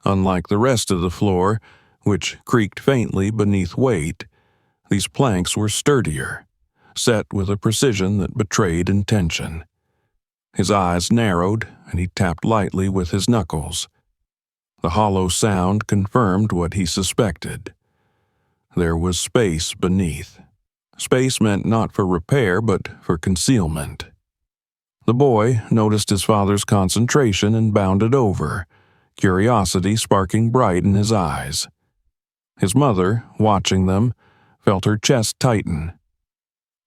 Unlike the rest of the floor, which creaked faintly beneath weight, these planks were sturdier, set with a precision that betrayed intention. His eyes narrowed, and he tapped lightly with his knuckles. The hollow sound confirmed what he suspected. There was space beneath. Space meant not for repair, but for concealment. The boy noticed his father's concentration and bounded over, curiosity sparking bright in his eyes. His mother, watching them, felt her chest tighten.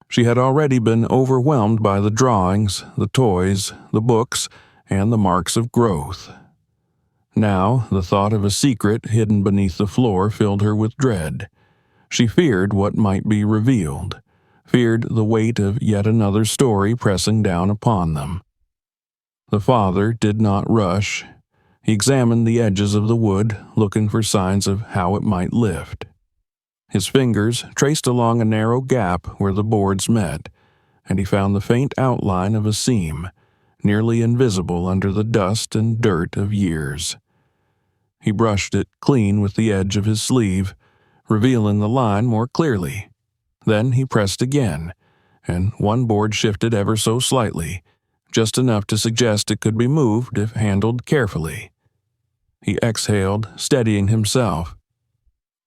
She had already been overwhelmed by the drawings, the toys, the books, and the marks of growth. Now, the thought of a secret hidden beneath the floor filled her with dread. She feared what might be revealed, feared the weight of yet another story pressing down upon them. The father did not rush. He examined the edges of the wood, looking for signs of how it might lift. His fingers traced along a narrow gap where the boards met, and he found the faint outline of a seam, nearly invisible under the dust and dirt of years. He brushed it clean with the edge of his sleeve, revealing the line more clearly. Then he pressed again, and one board shifted ever so slightly, just enough to suggest it could be moved if handled carefully. He exhaled, steadying himself.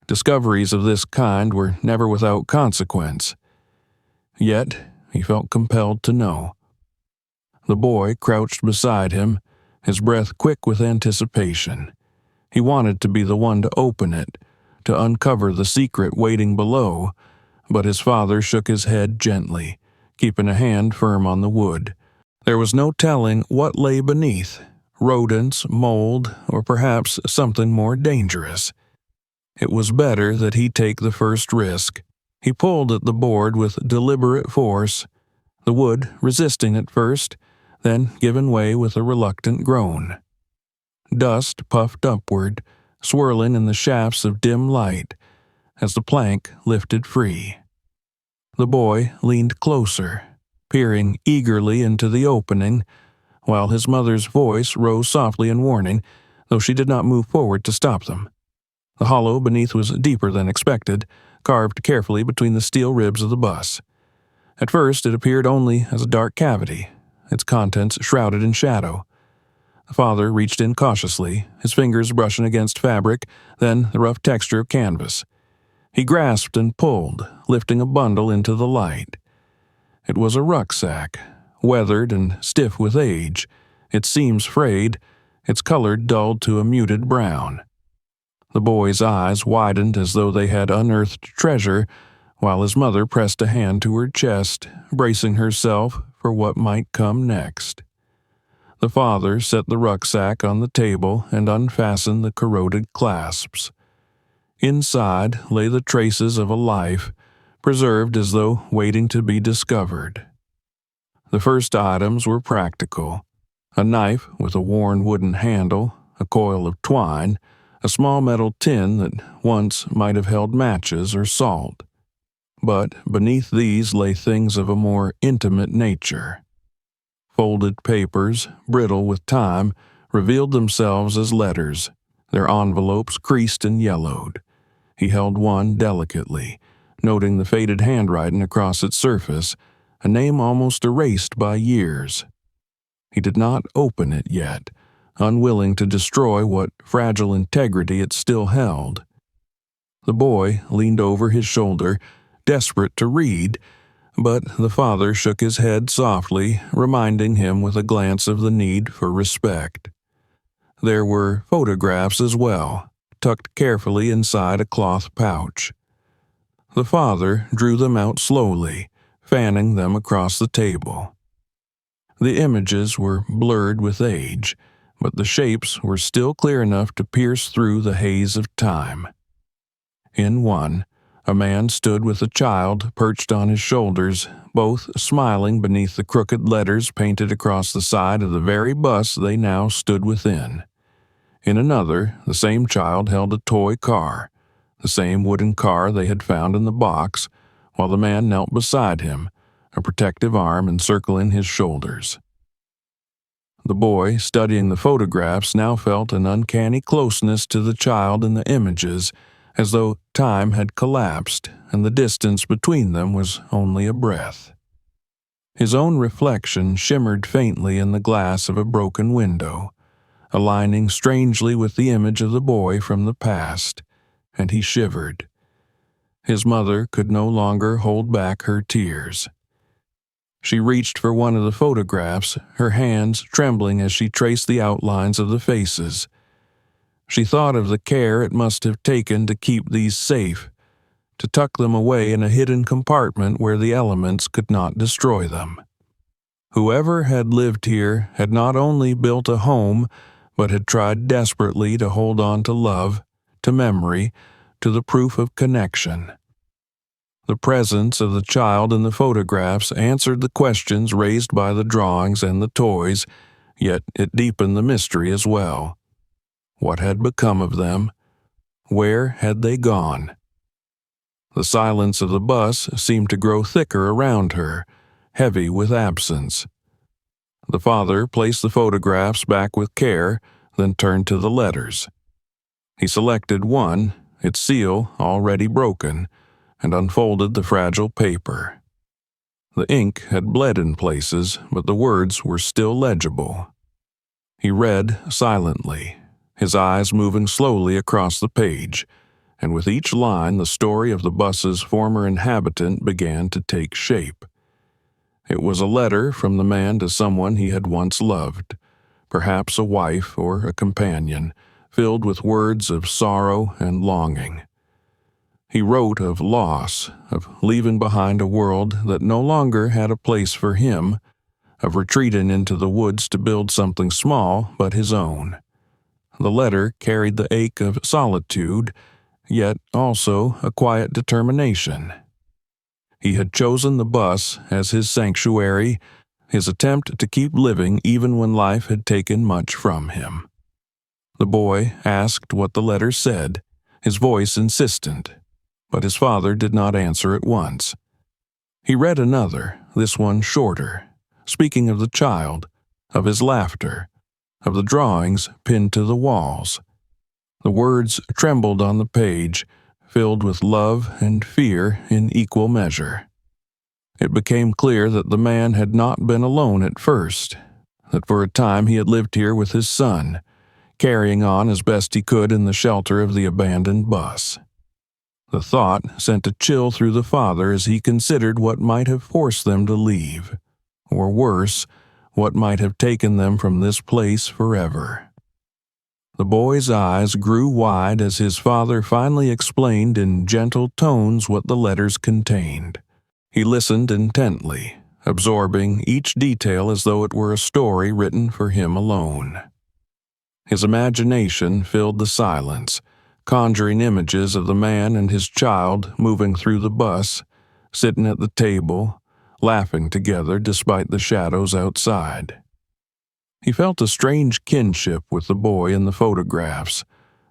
Discoveries of this kind were never without consequence. Yet, he felt compelled to know. The boy crouched beside him, his breath quick with anticipation. He wanted to be the one to open it, to uncover the secret waiting below, but his father shook his head gently, keeping a hand firm on the wood. There was no telling what lay beneath, rodents, mold, or perhaps something more dangerous. It was better that he take the first risk. He pulled at the board with deliberate force, the wood resisting at first, then giving way with a reluctant groan. Dust puffed upward, swirling in the shafts of dim light, as the plank lifted free. The boy leaned closer, peering eagerly into the opening, while his mother's voice rose softly in warning, though she did not move forward to stop them. The hollow beneath was deeper than expected, carved carefully between the steel ribs of the bus. At first, it appeared only as a dark cavity, its contents shrouded in shadow. The father reached in cautiously, his fingers brushing against fabric, then the rough texture of canvas. He grasped and pulled, lifting a bundle into the light. It was a rucksack, weathered and stiff with age, its seams frayed, its color dulled to a muted brown. The boy's eyes widened as though they had unearthed treasure, while his mother pressed a hand to her chest, bracing herself for what might come next. The father set the rucksack on the table and unfastened the corroded clasps. Inside lay the traces of a life, preserved as though waiting to be discovered. The first items were practical: a knife with a worn wooden handle, a coil of twine, a small metal tin that once might have held matches or salt. But beneath these lay things of a more intimate nature. Folded papers, brittle with time, revealed themselves as letters, their envelopes creased and yellowed. He held one delicately, noting the faded handwriting across its surface, a name almost erased by years. He did not open it yet, unwilling to destroy what fragile integrity it still held. The boy leaned over his shoulder, desperate to read, but the father shook his head softly, reminding him with a glance of the need for respect. There were photographs as well, tucked carefully inside a cloth pouch. The father drew them out slowly, fanning them across the table. The images were blurred with age, but the shapes were still clear enough to pierce through the haze of time. In one, a man stood with a child perched on his shoulders, both smiling beneath the crooked letters painted across the side of the very bus they now stood within. In another, the same child held a toy car, the same wooden car they had found in the box, while the man knelt beside him, a protective arm encircling his shoulders. The boy, studying the photographs, now felt an uncanny closeness to the child in the images, as though time had collapsed and the distance between them was only a breath. His own reflection shimmered faintly in the glass of a broken window, aligning strangely with the image of the boy from the past, and he shivered. His mother could no longer hold back her tears. She reached for one of the photographs, her hands trembling as she traced the outlines of the faces. She thought of the care it must have taken to keep these safe, to tuck them away in a hidden compartment where the elements could not destroy them. Whoever had lived here had not only built a home, but had tried desperately to hold on to love, to memory, to the proof of connection. The presence of the child in the photographs answered the questions raised by the drawings and the toys, yet it deepened the mystery as well. What had become of them? Where had they gone? The silence of the bus seemed to grow thicker around her, heavy with absence. The father placed the photographs back with care, then turned to the letters. He selected one, its seal already broken, and unfolded the fragile paper. The ink had bled in places, but the words were still legible. He read silently, his eyes moving slowly across the page, and with each line the story of the bus's former inhabitant began to take shape. It was a letter from the man to someone he had once loved, perhaps a wife or a companion, filled with words of sorrow and longing. He wrote of loss, of leaving behind a world that no longer had a place for him, of retreating into the woods to build something small but his own. The letter carried the ache of solitude, yet also a quiet determination. He had chosen the bus as his sanctuary, his attempt to keep living even when life had taken much from him. The boy asked what the letter said, his voice insistent, but his father did not answer at once. He read another, this one shorter, speaking of the child, of his laughter, of the drawings pinned to the walls. The words trembled on the page, filled with love and fear in equal measure. It became clear that the man had not been alone at first, that for a time he had lived here with his son, carrying on as best he could in the shelter of the abandoned bus. The thought sent a chill through the father as he considered what might have forced them to leave, or worse, what might have taken them from this place forever. The boy's eyes grew wide as his father finally explained in gentle tones what the letters contained. He listened intently, absorbing each detail as though it were a story written for him alone. His imagination filled the silence, conjuring images of the man and his child moving through the bus, sitting at the table, laughing together despite the shadows outside. He felt a strange kinship with the boy in the photographs,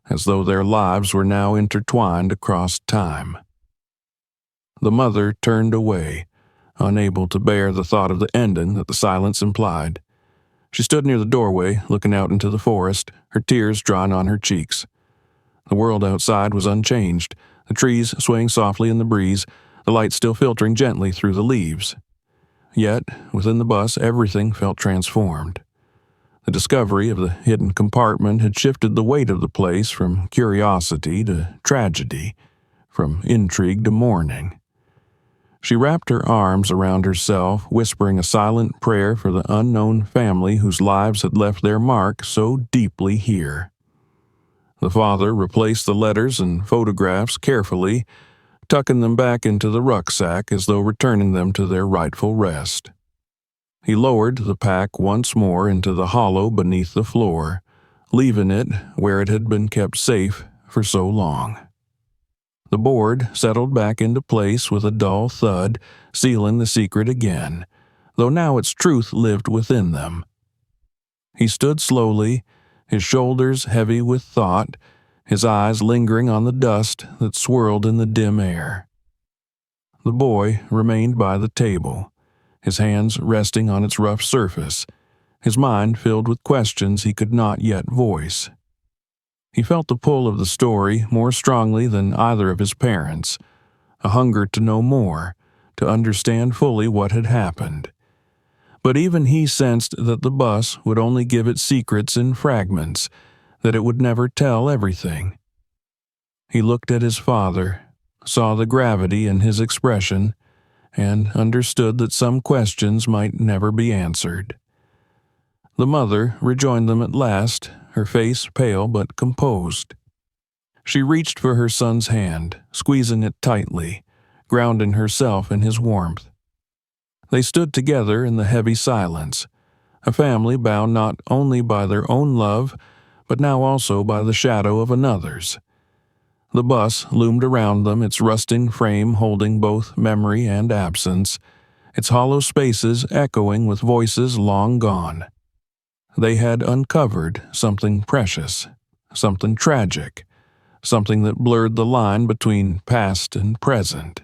as though their lives were now intertwined across time. The mother turned away, unable to bear the thought of the ending that the silence implied. She stood near the doorway, looking out into the forest, her tears drying on her cheeks. The world outside was unchanged, the trees swaying softly in the breeze, the light still filtering gently through the leaves. Yet, within the bus, everything felt transformed. The discovery of the hidden compartment had shifted the weight of the place from curiosity to tragedy, from intrigue to mourning. She wrapped her arms around herself, whispering a silent prayer for the unknown family whose lives had left their mark so deeply here. The father replaced the letters and photographs carefully, tucking them back into the rucksack as though returning them to their rightful rest. He lowered the pack once more into the hollow beneath the floor, leaving it where it had been kept safe for so long. The board settled back into place with a dull thud, sealing the secret again, though now its truth lived within them. He stood slowly, his shoulders heavy with thought, his eyes lingering on the dust that swirled in the dim air. The boy remained by the table, his hands resting on its rough surface, his mind filled with questions he could not yet voice. He felt the pull of the story more strongly than either of his parents, a hunger to know more, to understand fully what had happened. But even he sensed that the bus would only give its secrets in fragments, that it would never tell everything. He looked at his father, saw the gravity in his expression, and understood that some questions might never be answered. The mother rejoined them at last, her face pale but composed. She reached for her son's hand, squeezing it tightly, grounding herself in his warmth. They stood together in the heavy silence, a family bound not only by their own love, but now also by the shadow of another's. The bus loomed around them, its rusting frame holding both memory and absence, its hollow spaces echoing with voices long gone. They had uncovered something precious, something tragic, something that blurred the line between past and present.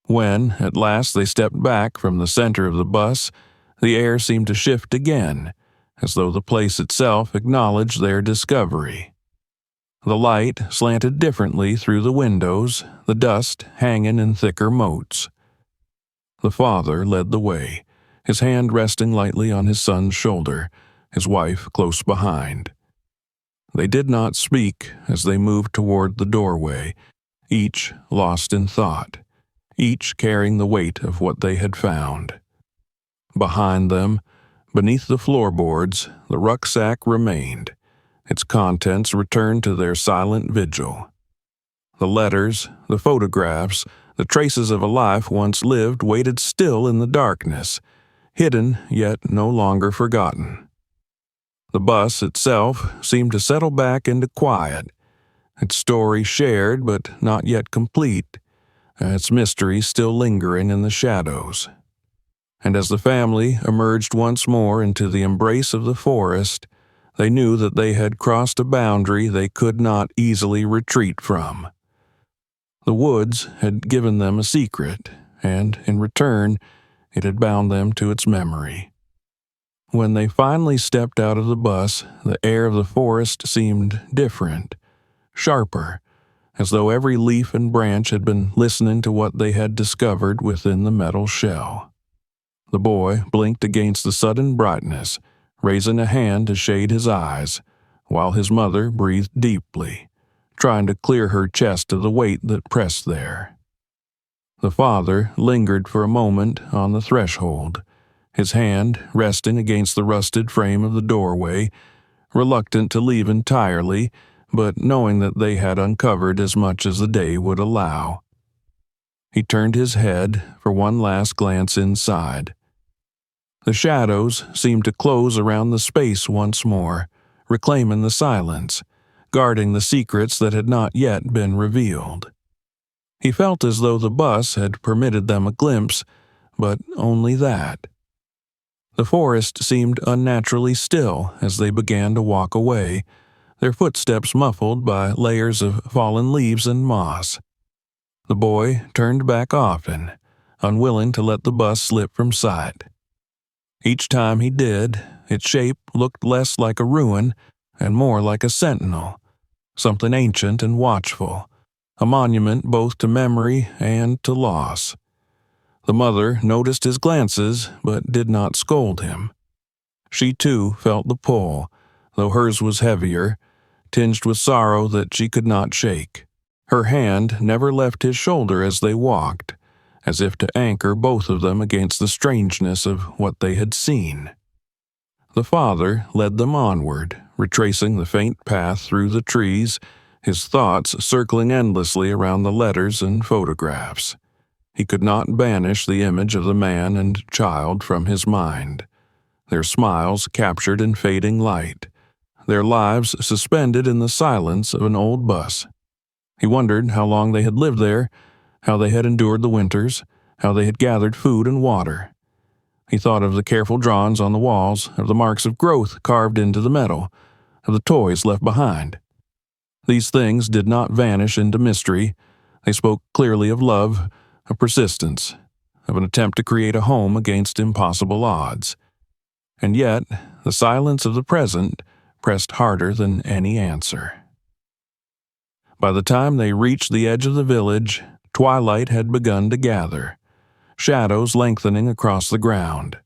When, at last, they stepped back from the center of the bus, the air seemed to shift again, as though the place itself acknowledged their discovery. The light slanted differently through the windows, the dust hanging in thicker motes. The father led the way, his hand resting lightly on his son's shoulder, his wife close behind. They did not speak as they moved toward the doorway, each lost in thought, each carrying the weight of what they had found. Behind them, beneath the floorboards, the rucksack remained, its contents returned to their silent vigil. The letters, the photographs, the traces of a life once lived waited still in the darkness, hidden yet no longer forgotten. The bus itself seemed to settle back into quiet, its story shared but not yet complete, its mystery still lingering in the shadows. And as the family emerged once more into the embrace of the forest, they knew that they had crossed a boundary they could not easily retreat from. The woods had given them a secret, and, in return, it had bound them to its memory. When they finally stepped out of the bus, the air of the forest seemed different, sharper, as though every leaf and branch had been listening to what they had discovered within the metal shell. The boy blinked against the sudden brightness, raising a hand to shade his eyes, while his mother breathed deeply, trying to clear her chest of the weight that pressed there. The father lingered for a moment on the threshold, his hand resting against the rusted frame of the doorway, reluctant to leave entirely, but knowing that they had uncovered as much as the day would allow. He turned his head for one last glance inside. The shadows seemed to close around the space once more, reclaiming the silence, guarding the secrets that had not yet been revealed. He felt as though the bus had permitted them a glimpse, but only that. The forest seemed unnaturally still as they began to walk away, their footsteps muffled by layers of fallen leaves and moss. The boy turned back often, unwilling to let the bus slip from sight. Each time he did, its shape looked less like a ruin and more like a sentinel, something ancient and watchful, a monument both to memory and to loss. The mother noticed his glances but did not scold him. She too felt the pull, though hers was heavier, tinged with sorrow that she could not shake. Her hand never left his shoulder as they walked, as if to anchor both of them against the strangeness of what they had seen. The father led them onward, retracing the faint path through the trees, his thoughts circling endlessly around the letters and photographs. He could not banish the image of the man and child from his mind, their smiles captured in fading light, their lives suspended in the silence of an old bus. He wondered how long they had lived there, how they had endured the winters, how they had gathered food and water. He thought of the careful drawings on the walls, of the marks of growth carved into the metal, of the toys left behind. These things did not vanish into mystery. They spoke clearly of love, of persistence, of an attempt to create a home against impossible odds. And yet, the silence of the present pressed harder than any answer. By the time they reached the edge of the village, twilight had begun to gather, shadows lengthening across the ground.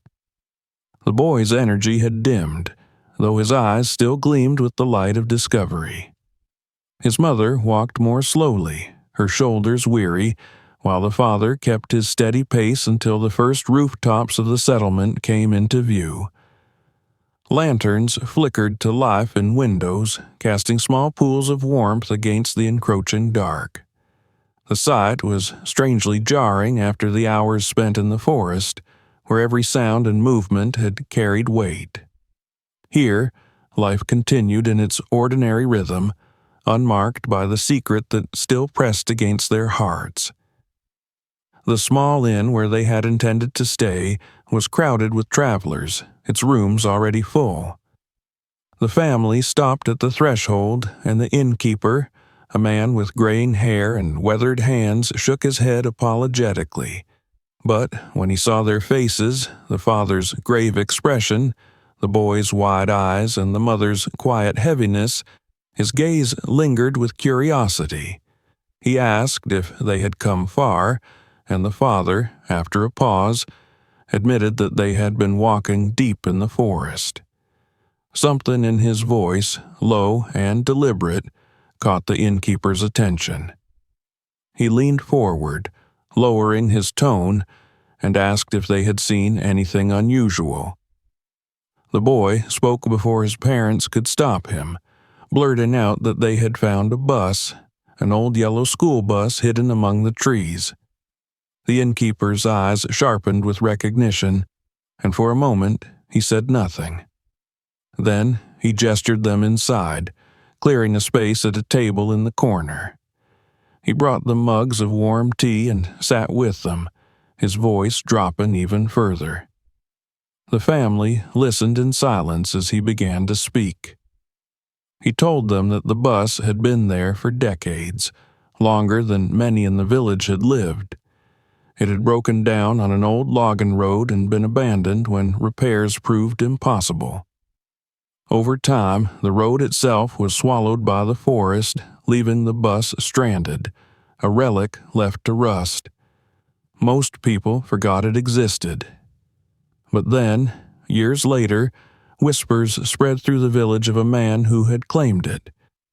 The boy's energy had dimmed, though his eyes still gleamed with the light of discovery. His mother walked more slowly, her shoulders weary, while the father kept his steady pace until the first rooftops of the settlement came into view. Lanterns flickered to life in windows, casting small pools of warmth against the encroaching dark. The sight was strangely jarring after the hours spent in the forest, where every sound and movement had carried weight. Here, life continued in its ordinary rhythm, unmarked by the secret that still pressed against their hearts. The small inn where they had intended to stay was crowded with travelers, its rooms already full. The family stopped at the threshold, and the innkeeper, a man with graying hair and weathered hands, shook his head apologetically. But when he saw their faces, the father's grave expression, the boy's wide eyes, and the mother's quiet heaviness, his gaze lingered with curiosity. He asked if they had come far, and the father, after a pause, admitted that they had been walking deep in the forest. Something in his voice, low and deliberate, caught the innkeeper's attention. He leaned forward, lowering his tone, and asked if they had seen anything unusual. The boy spoke before his parents could stop him, blurting out that they had found a bus, an old yellow school bus hidden among the trees. The innkeeper's eyes sharpened with recognition, and for a moment he said nothing. Then he gestured them inside, clearing a space at a table in the corner. He brought them mugs of warm tea and sat with them, his voice dropping even further. The family listened in silence as he began to speak. He told them that the bus had been there for decades, longer than many in the village had lived. It had broken down on an old logging road and been abandoned when repairs proved impossible. Over time, the road itself was swallowed by the forest, leaving the bus stranded, a relic left to rust. Most people forgot it existed. But then, years later, whispers spread through the village of a man who had claimed it,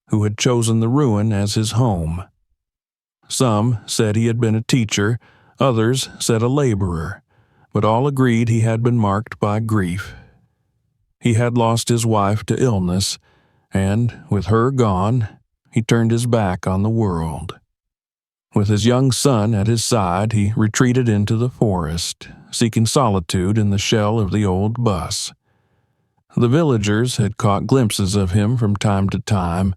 who had chosen the ruin as his home. Some said he had been a teacher, others said a laborer, but all agreed he had been marked by grief. He had lost his wife to illness, and, with her gone, he turned his back on the world. With his young son at his side, he retreated into the forest, seeking solitude in the shell of the old bus. The villagers had caught glimpses of him from time to time,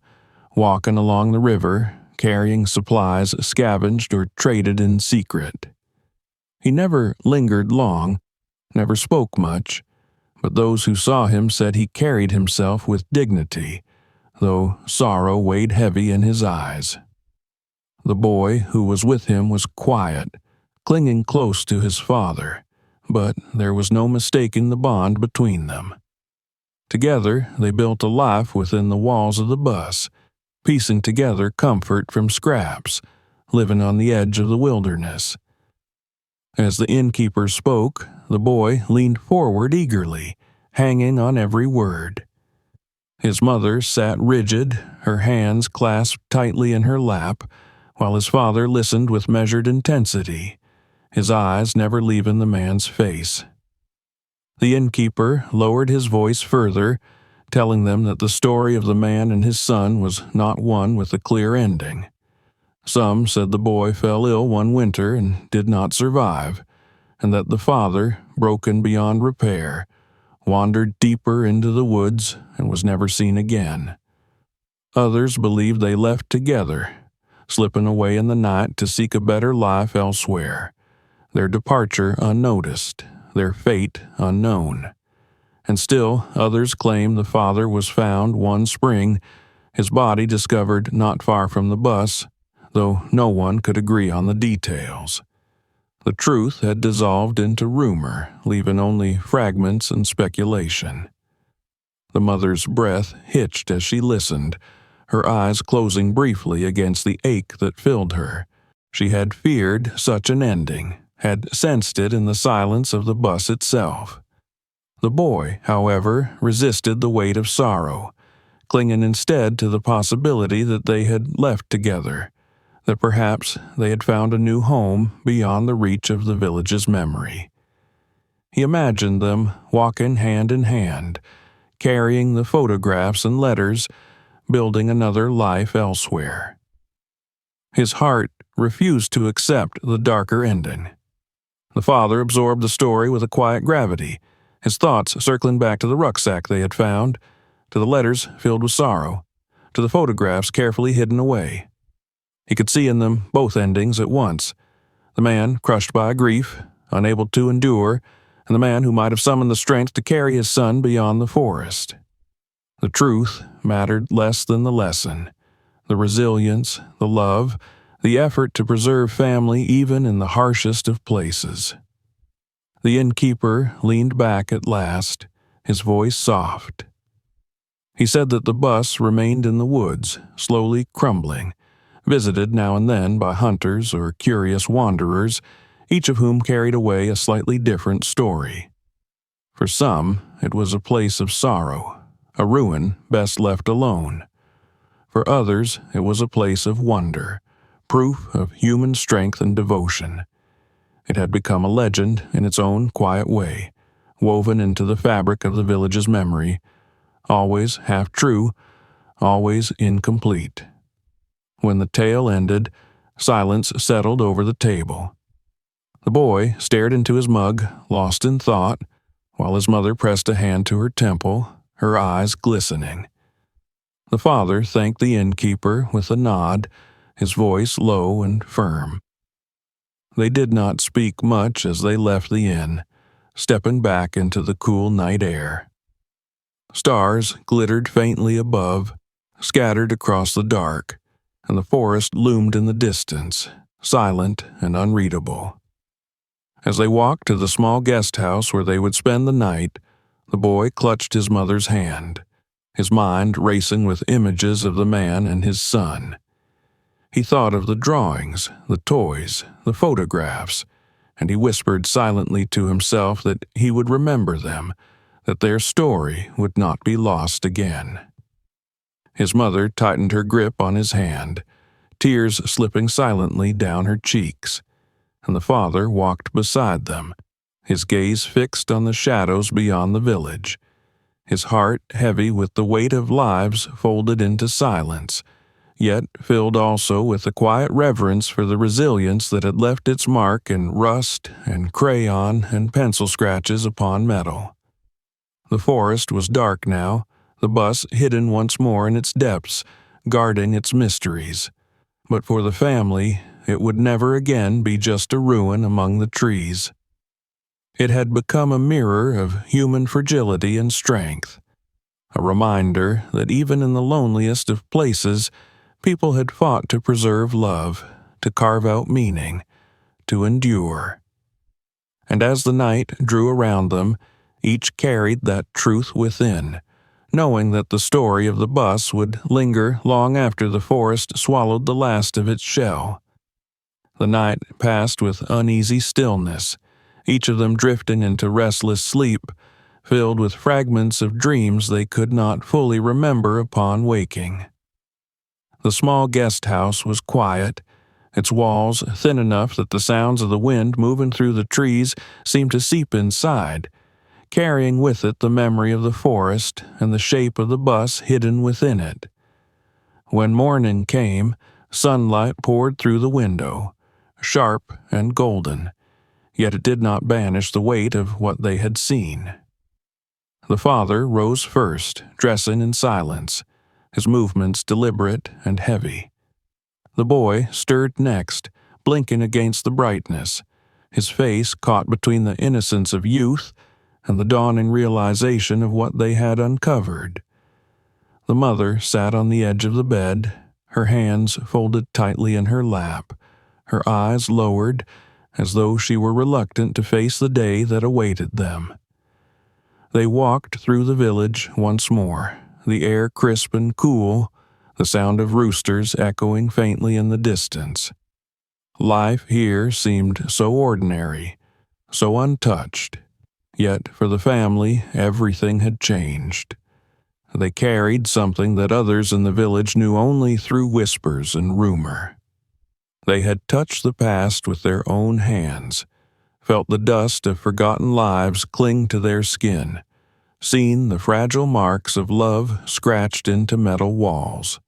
walking along the river, carrying supplies scavenged or traded in secret. He never lingered long, never spoke much, but those who saw him said he carried himself with dignity, though sorrow weighed heavy in his eyes. The boy who was with him was quiet, clinging close to his father, but there was no mistaking the bond between them. Together they built a life within the walls of the bus, piecing together comfort from scraps, living on the edge of the wilderness. As the innkeeper spoke, the boy leaned forward eagerly, hanging on every word. His mother sat rigid, her hands clasped tightly in her lap, while his father listened with measured intensity, his eyes never leaving the man's face. The innkeeper lowered his voice further, telling them that the story of the man and his son was not one with a clear ending. Some said the boy fell ill one winter and did not survive, and that the father, broken beyond repair, wandered deeper into the woods and was never seen again. Others believed they left together, slipping away in the night to seek a better life elsewhere, their departure unnoticed, their fate unknown. And still others claim the father was found one spring, his body discovered not far from the bus, though no one could agree on the details. The truth had dissolved into rumor, leaving only fragments and speculation. The mother's breath hitched as she listened, her eyes closing briefly against the ache that filled her. She had feared such an ending, had sensed it in the silence of the bus itself. The boy, however, resisted the weight of sorrow, clinging instead to the possibility that they had left together, that perhaps they had found a new home beyond the reach of the village's memory. He imagined them walking hand in hand, carrying the photographs and letters, building another life elsewhere. His heart refused to accept the darker ending. The father absorbed the story with a quiet gravity, his thoughts circling back to the rucksack they had found, to the letters filled with sorrow, to the photographs carefully hidden away. He could see in them both endings at once, the man crushed by grief, unable to endure, and the man who might have summoned the strength to carry his son beyond the forest. The truth mattered less than the lesson, the resilience, the love, the effort to preserve family even in the harshest of places. The innkeeper leaned back at last, his voice soft. He said that the bus remained in the woods, slowly crumbling, visited now and then by hunters or curious wanderers, each of whom carried away a slightly different story. For some, it was a place of sorrow, a ruin best left alone. For others, it was a place of wonder, proof of human strength and devotion. It had become a legend in its own quiet way, woven into the fabric of the village's memory, always half true, always incomplete. When the tale ended, silence settled over the table. The boy stared into his mug, lost in thought, while his mother pressed a hand to her temple, her eyes glistening. The father thanked the innkeeper with a nod, his voice low and firm. They did not speak much as they left the inn, stepping back into the cool night air. Stars glittered faintly above, scattered across the dark, and the forest loomed in the distance, silent and unreadable. As they walked to the small guest house where they would spend the night, the boy clutched his mother's hand, his mind racing with images of the man and his son, He thought of the drawings, the toys, the photographs, and he whispered silently to himself that he would remember them, that their story would not be lost again. His mother tightened her grip on his hand, tears slipping silently down her cheeks, and the father walked beside them, his gaze fixed on the shadows beyond the village, his heart heavy with the weight of lives folded into silence, yet filled also with a quiet reverence for the resilience that had left its mark in rust and crayon and pencil scratches upon metal. The forest was dark now, the bus hidden once more in its depths, guarding its mysteries. But for the family, it would never again be just a ruin among the trees. It had become a mirror of human fragility and strength, a reminder that even in the loneliest of places, people had fought to preserve love, to carve out meaning, to endure. And as the night drew around them, each carried that truth within, knowing that the story of the bus would linger long after the forest swallowed the last of its shell. The night passed with uneasy stillness, each of them drifting into restless sleep, filled with fragments of dreams they could not fully remember upon waking. The small guest house was quiet, its walls thin enough that the sounds of the wind moving through the trees seemed to seep inside, carrying with it the memory of the forest and the shape of the bus hidden within it. When morning came, sunlight poured through the window, sharp and golden, yet it did not banish the weight of what they had seen. The father rose first, dressing in silence, his movements deliberate and heavy. The boy stirred next, blinking against the brightness, his face caught between the innocence of youth and the dawning realization of what they had uncovered. The mother sat on the edge of the bed, her hands folded tightly in her lap, her eyes lowered, as though she were reluctant to face the day that awaited them. They walked through the village once more, the air crisp and cool, the sound of roosters echoing faintly in the distance. Life here seemed so ordinary, so untouched, yet for the family everything had changed. They carried something that others in the village knew only through whispers and rumor. They had touched the past with their own hands, felt the dust of forgotten lives cling to their skin, seen the fragile marks of love scratched into metal walls.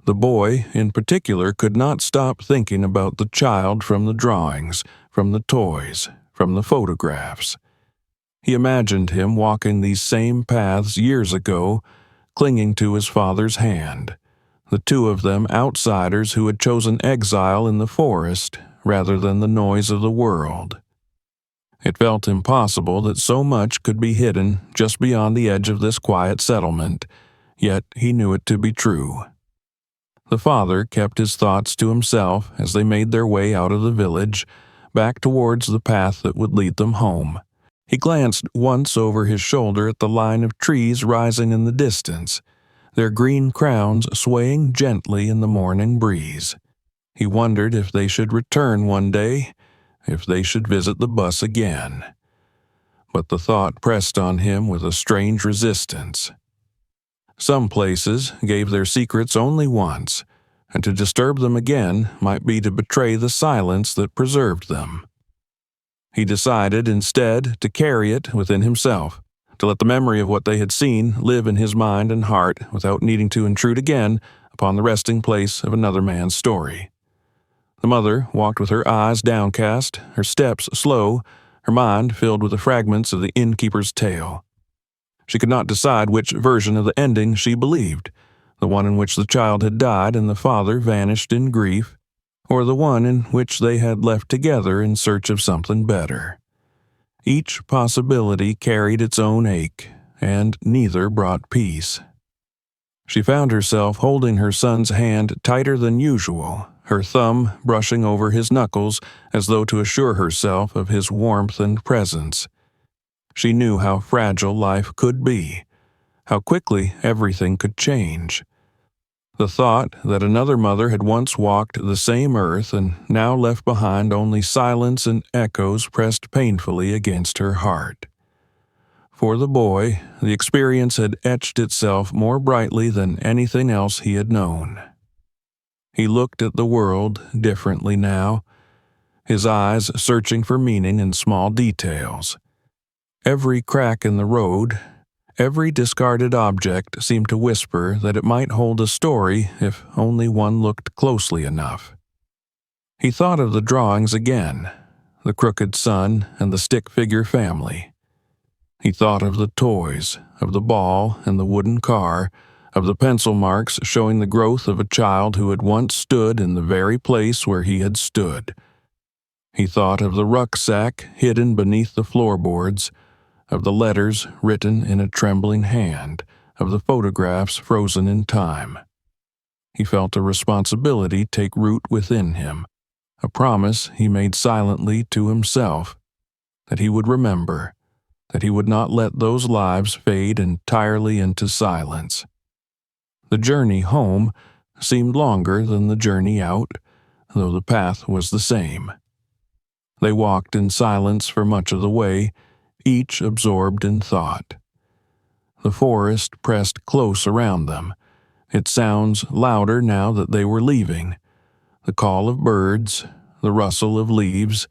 The boy, in particular, could not stop thinking about the child from the drawings, from the toys, from the photographs. He imagined him walking these same paths years ago, clinging to his father's hand, the two of them outsiders who had chosen exile in the forest rather than the noise of the world. It felt impossible that so much could be hidden just beyond the edge of this quiet settlement, yet he knew it to be true. The father kept his thoughts to himself as they made their way out of the village, back towards the path that would lead them home. He glanced once over his shoulder at the line of trees rising in the distance, their green crowns swaying gently in the morning breeze. He wondered if they should return one day, if they should visit the bus again. But the thought pressed on him with a strange resistance. Some places gave their secrets only once, and to disturb them again might be to betray the silence that preserved them. He decided instead to carry it within himself, to let the memory of what they had seen live in his mind and heart without needing to intrude again upon the resting place of another man's story. The mother walked with her eyes downcast, her steps slow, her mind filled with the fragments of the innkeeper's tale. She could not decide which version of the ending she believed, the one in which the child had died and the father vanished in grief, or the one in which they had left together in search of something better. Each possibility carried its own ache, and neither brought peace. She found herself holding her son's hand tighter than usual, her thumb brushing over his knuckles as though to assure herself of his warmth and presence. She knew how fragile life could be, how quickly everything could change. The thought that another mother had once walked the same earth and now left behind only silence and echoes pressed painfully against her heart. For the boy, the experience had etched itself more brightly than anything else he had known. He looked at the world differently now, his eyes searching for meaning in small details. Every crack in the road, every discarded object seemed to whisper that it might hold a story if only one looked closely enough. He thought of the drawings again, the crooked sun and the stick figure family. He thought of the toys, of the ball and the wooden car, of the pencil marks showing the growth of a child who had once stood in the very place where he had stood. He thought of the rucksack hidden beneath the floorboards, of the letters written in a trembling hand, of the photographs frozen in time. He felt a responsibility take root within him, a promise he made silently to himself, that he would remember, that he would not let those lives fade entirely into silence. The journey home seemed longer than the journey out, though the path was the same. They walked in silence for much of the way, each absorbed in thought. The forest pressed close around them, its sounds louder now that they were leaving. The call of birds, the rustle of leaves,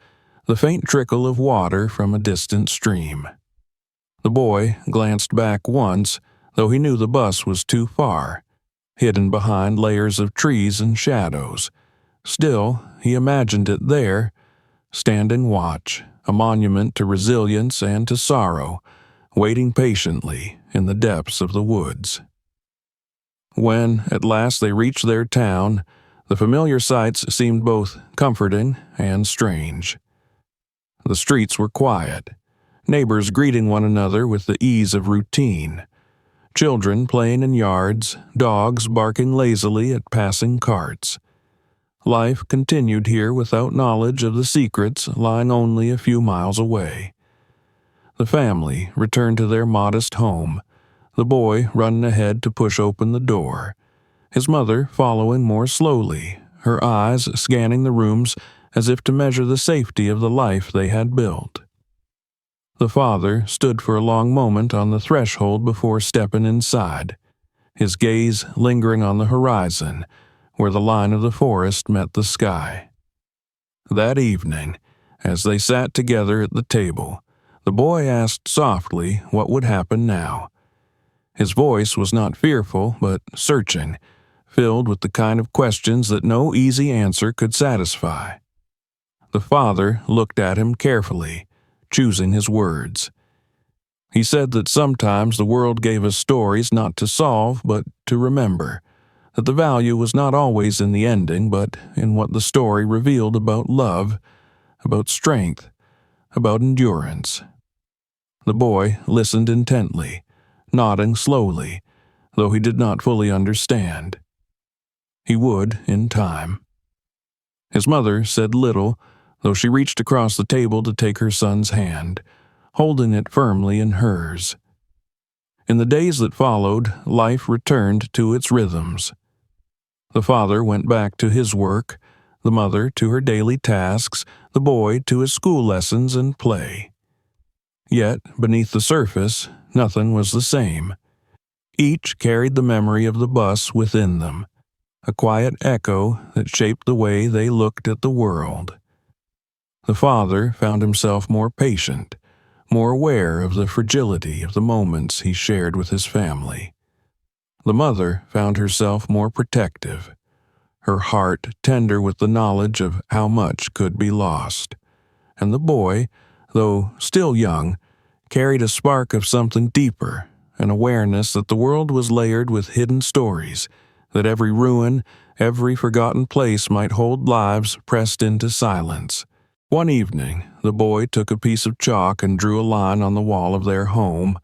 the faint trickle of water from a distant stream. The boy glanced back once, though he knew the bus was too far, hidden behind layers of trees and shadows. Still, he imagined it there, standing watch, a monument to resilience and to sorrow, waiting patiently in the depths of the woods. When, at last, they reached their town, the familiar sights seemed both comforting and strange. The streets were quiet, neighbors greeting one another with the ease of routine, children playing in yards, dogs barking lazily at passing carts. Life continued here without knowledge of the secrets lying only a few miles away. The family returned to their modest home, the boy running ahead to push open the door, his mother following more slowly, her eyes scanning the rooms as if to measure the safety of the life they had built. The father stood for a long moment on the threshold before stepping inside, his gaze lingering on the horizon, where the line of the forest met the sky. That evening, as they sat together at the table, the boy asked softly what would happen now. His voice was not fearful, but searching, filled with the kind of questions that no easy answer could satisfy. The father looked at him carefully, choosing his words. He said that sometimes the world gave us stories not to solve, but to remember, that the value was not always in the ending, but in what the story revealed about love, about strength, about endurance. The boy listened intently, nodding slowly, though he did not fully understand. He would in time. His mother said little, though she reached across the table to take her son's hand, holding it firmly in hers. In the days that followed, life returned to its rhythms. The father went back to his work, the mother to her daily tasks, the boy to his school lessons and play. Yet, beneath the surface, nothing was the same. Each carried the memory of the bus within them, a quiet echo that shaped the way they looked at the world. The father found himself more patient, more aware of the fragility of the moments he shared with his family. The mother found herself more protective, her heart tender with the knowledge of how much could be lost. And the boy, though still young, carried a spark of something deeper, an awareness that the world was layered with hidden stories, that every ruin, every forgotten place might hold lives pressed into silence. One evening, the boy took a piece of chalk and drew a line on the wall of their home,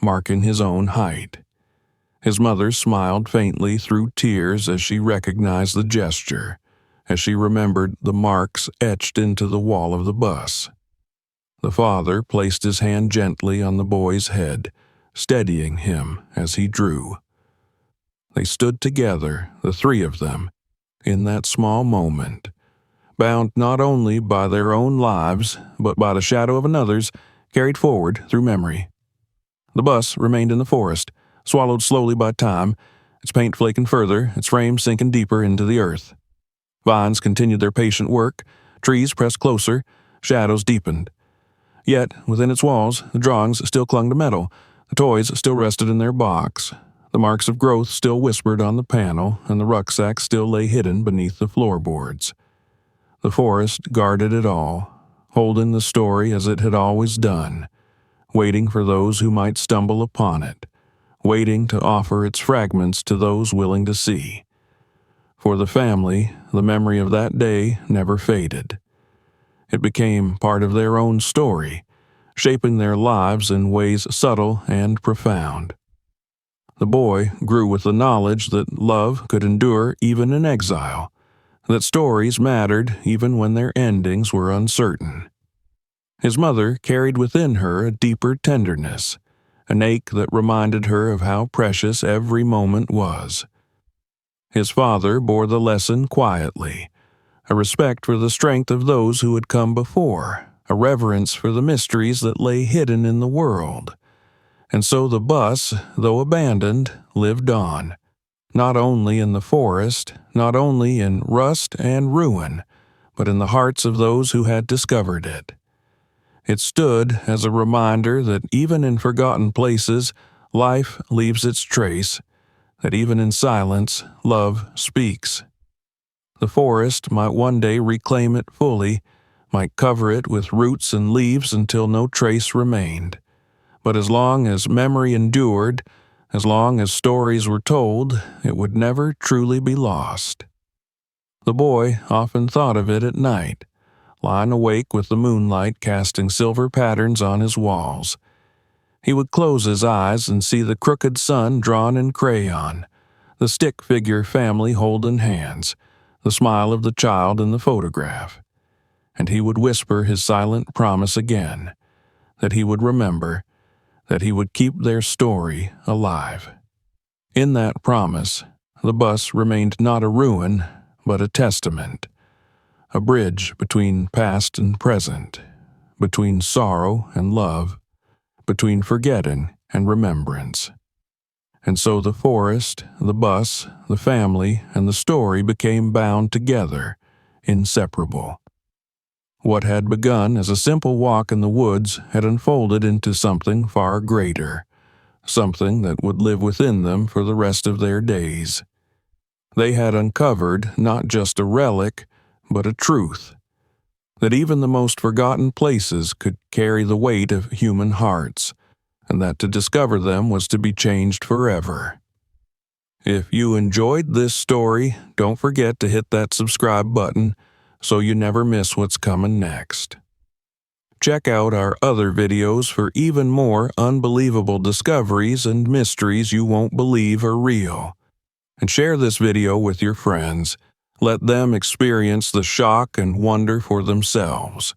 marking his own height. His mother smiled faintly through tears as she recognized the gesture, as she remembered the marks etched into the wall of the bus. The father placed his hand gently on the boy's head, steadying him as he drew. They stood together, the three of them, in that small moment, bound not only by their own lives, but by the shadow of another's, carried forward through memory. The bus remained in the forest, swallowed slowly by time, its paint flaking further, its frame sinking deeper into the earth. Vines continued their patient work, trees pressed closer, shadows deepened. Yet, within its walls, the drawings still clung to metal, the toys still rested in their box, the marks of growth still whispered on the panel, and the rucksack still lay hidden beneath the floorboards. The forest guarded it all, holding the story as it had always done, waiting for those who might stumble upon it, waiting to offer its fragments to those willing to see. For the family, the memory of that day never faded. It became part of their own story, shaping their lives in ways subtle and profound. The boy grew with the knowledge that love could endure even in exile, that stories mattered even when their endings were uncertain. His mother carried within her a deeper tenderness, an ache that reminded her of how precious every moment was. His father bore the lesson quietly, a respect for the strength of those who had come before, a reverence for the mysteries that lay hidden in the world. And so the bus, though abandoned, lived on, not only in the forest, not only in rust and ruin, but in the hearts of those who had discovered it. It stood as a reminder that even in forgotten places, life leaves its trace, that even in silence, love speaks. The forest might one day reclaim it fully, might cover it with roots and leaves until no trace remained. But as long as memory endured, as long as stories were told, it would never truly be lost. The boy often thought of it at night, lying awake with the moonlight casting silver patterns on his walls. He would close his eyes and see the crooked sun drawn in crayon, the stick figure family holding hands, the smile of the child in the photograph. And he would whisper his silent promise again, that he would remember, that he would keep their story alive. In that promise, the bus remained not a ruin, but a testament, a bridge between past and present, between sorrow and love, between forgetting and remembrance. And so the forest, the bus, the family, and the story became bound together, inseparable. What had begun as a simple walk in the woods had unfolded into something far greater, something that would live within them for the rest of their days. They had uncovered not just a relic, but a truth, that even the most forgotten places could carry the weight of human hearts, and that to discover them was to be changed forever. If you enjoyed this story, don't forget to hit that subscribe button so you never miss what's coming next. Check out our other videos for even more unbelievable discoveries and mysteries you won't believe are real. And share this video with your friends. Let them experience the shock and wonder for themselves.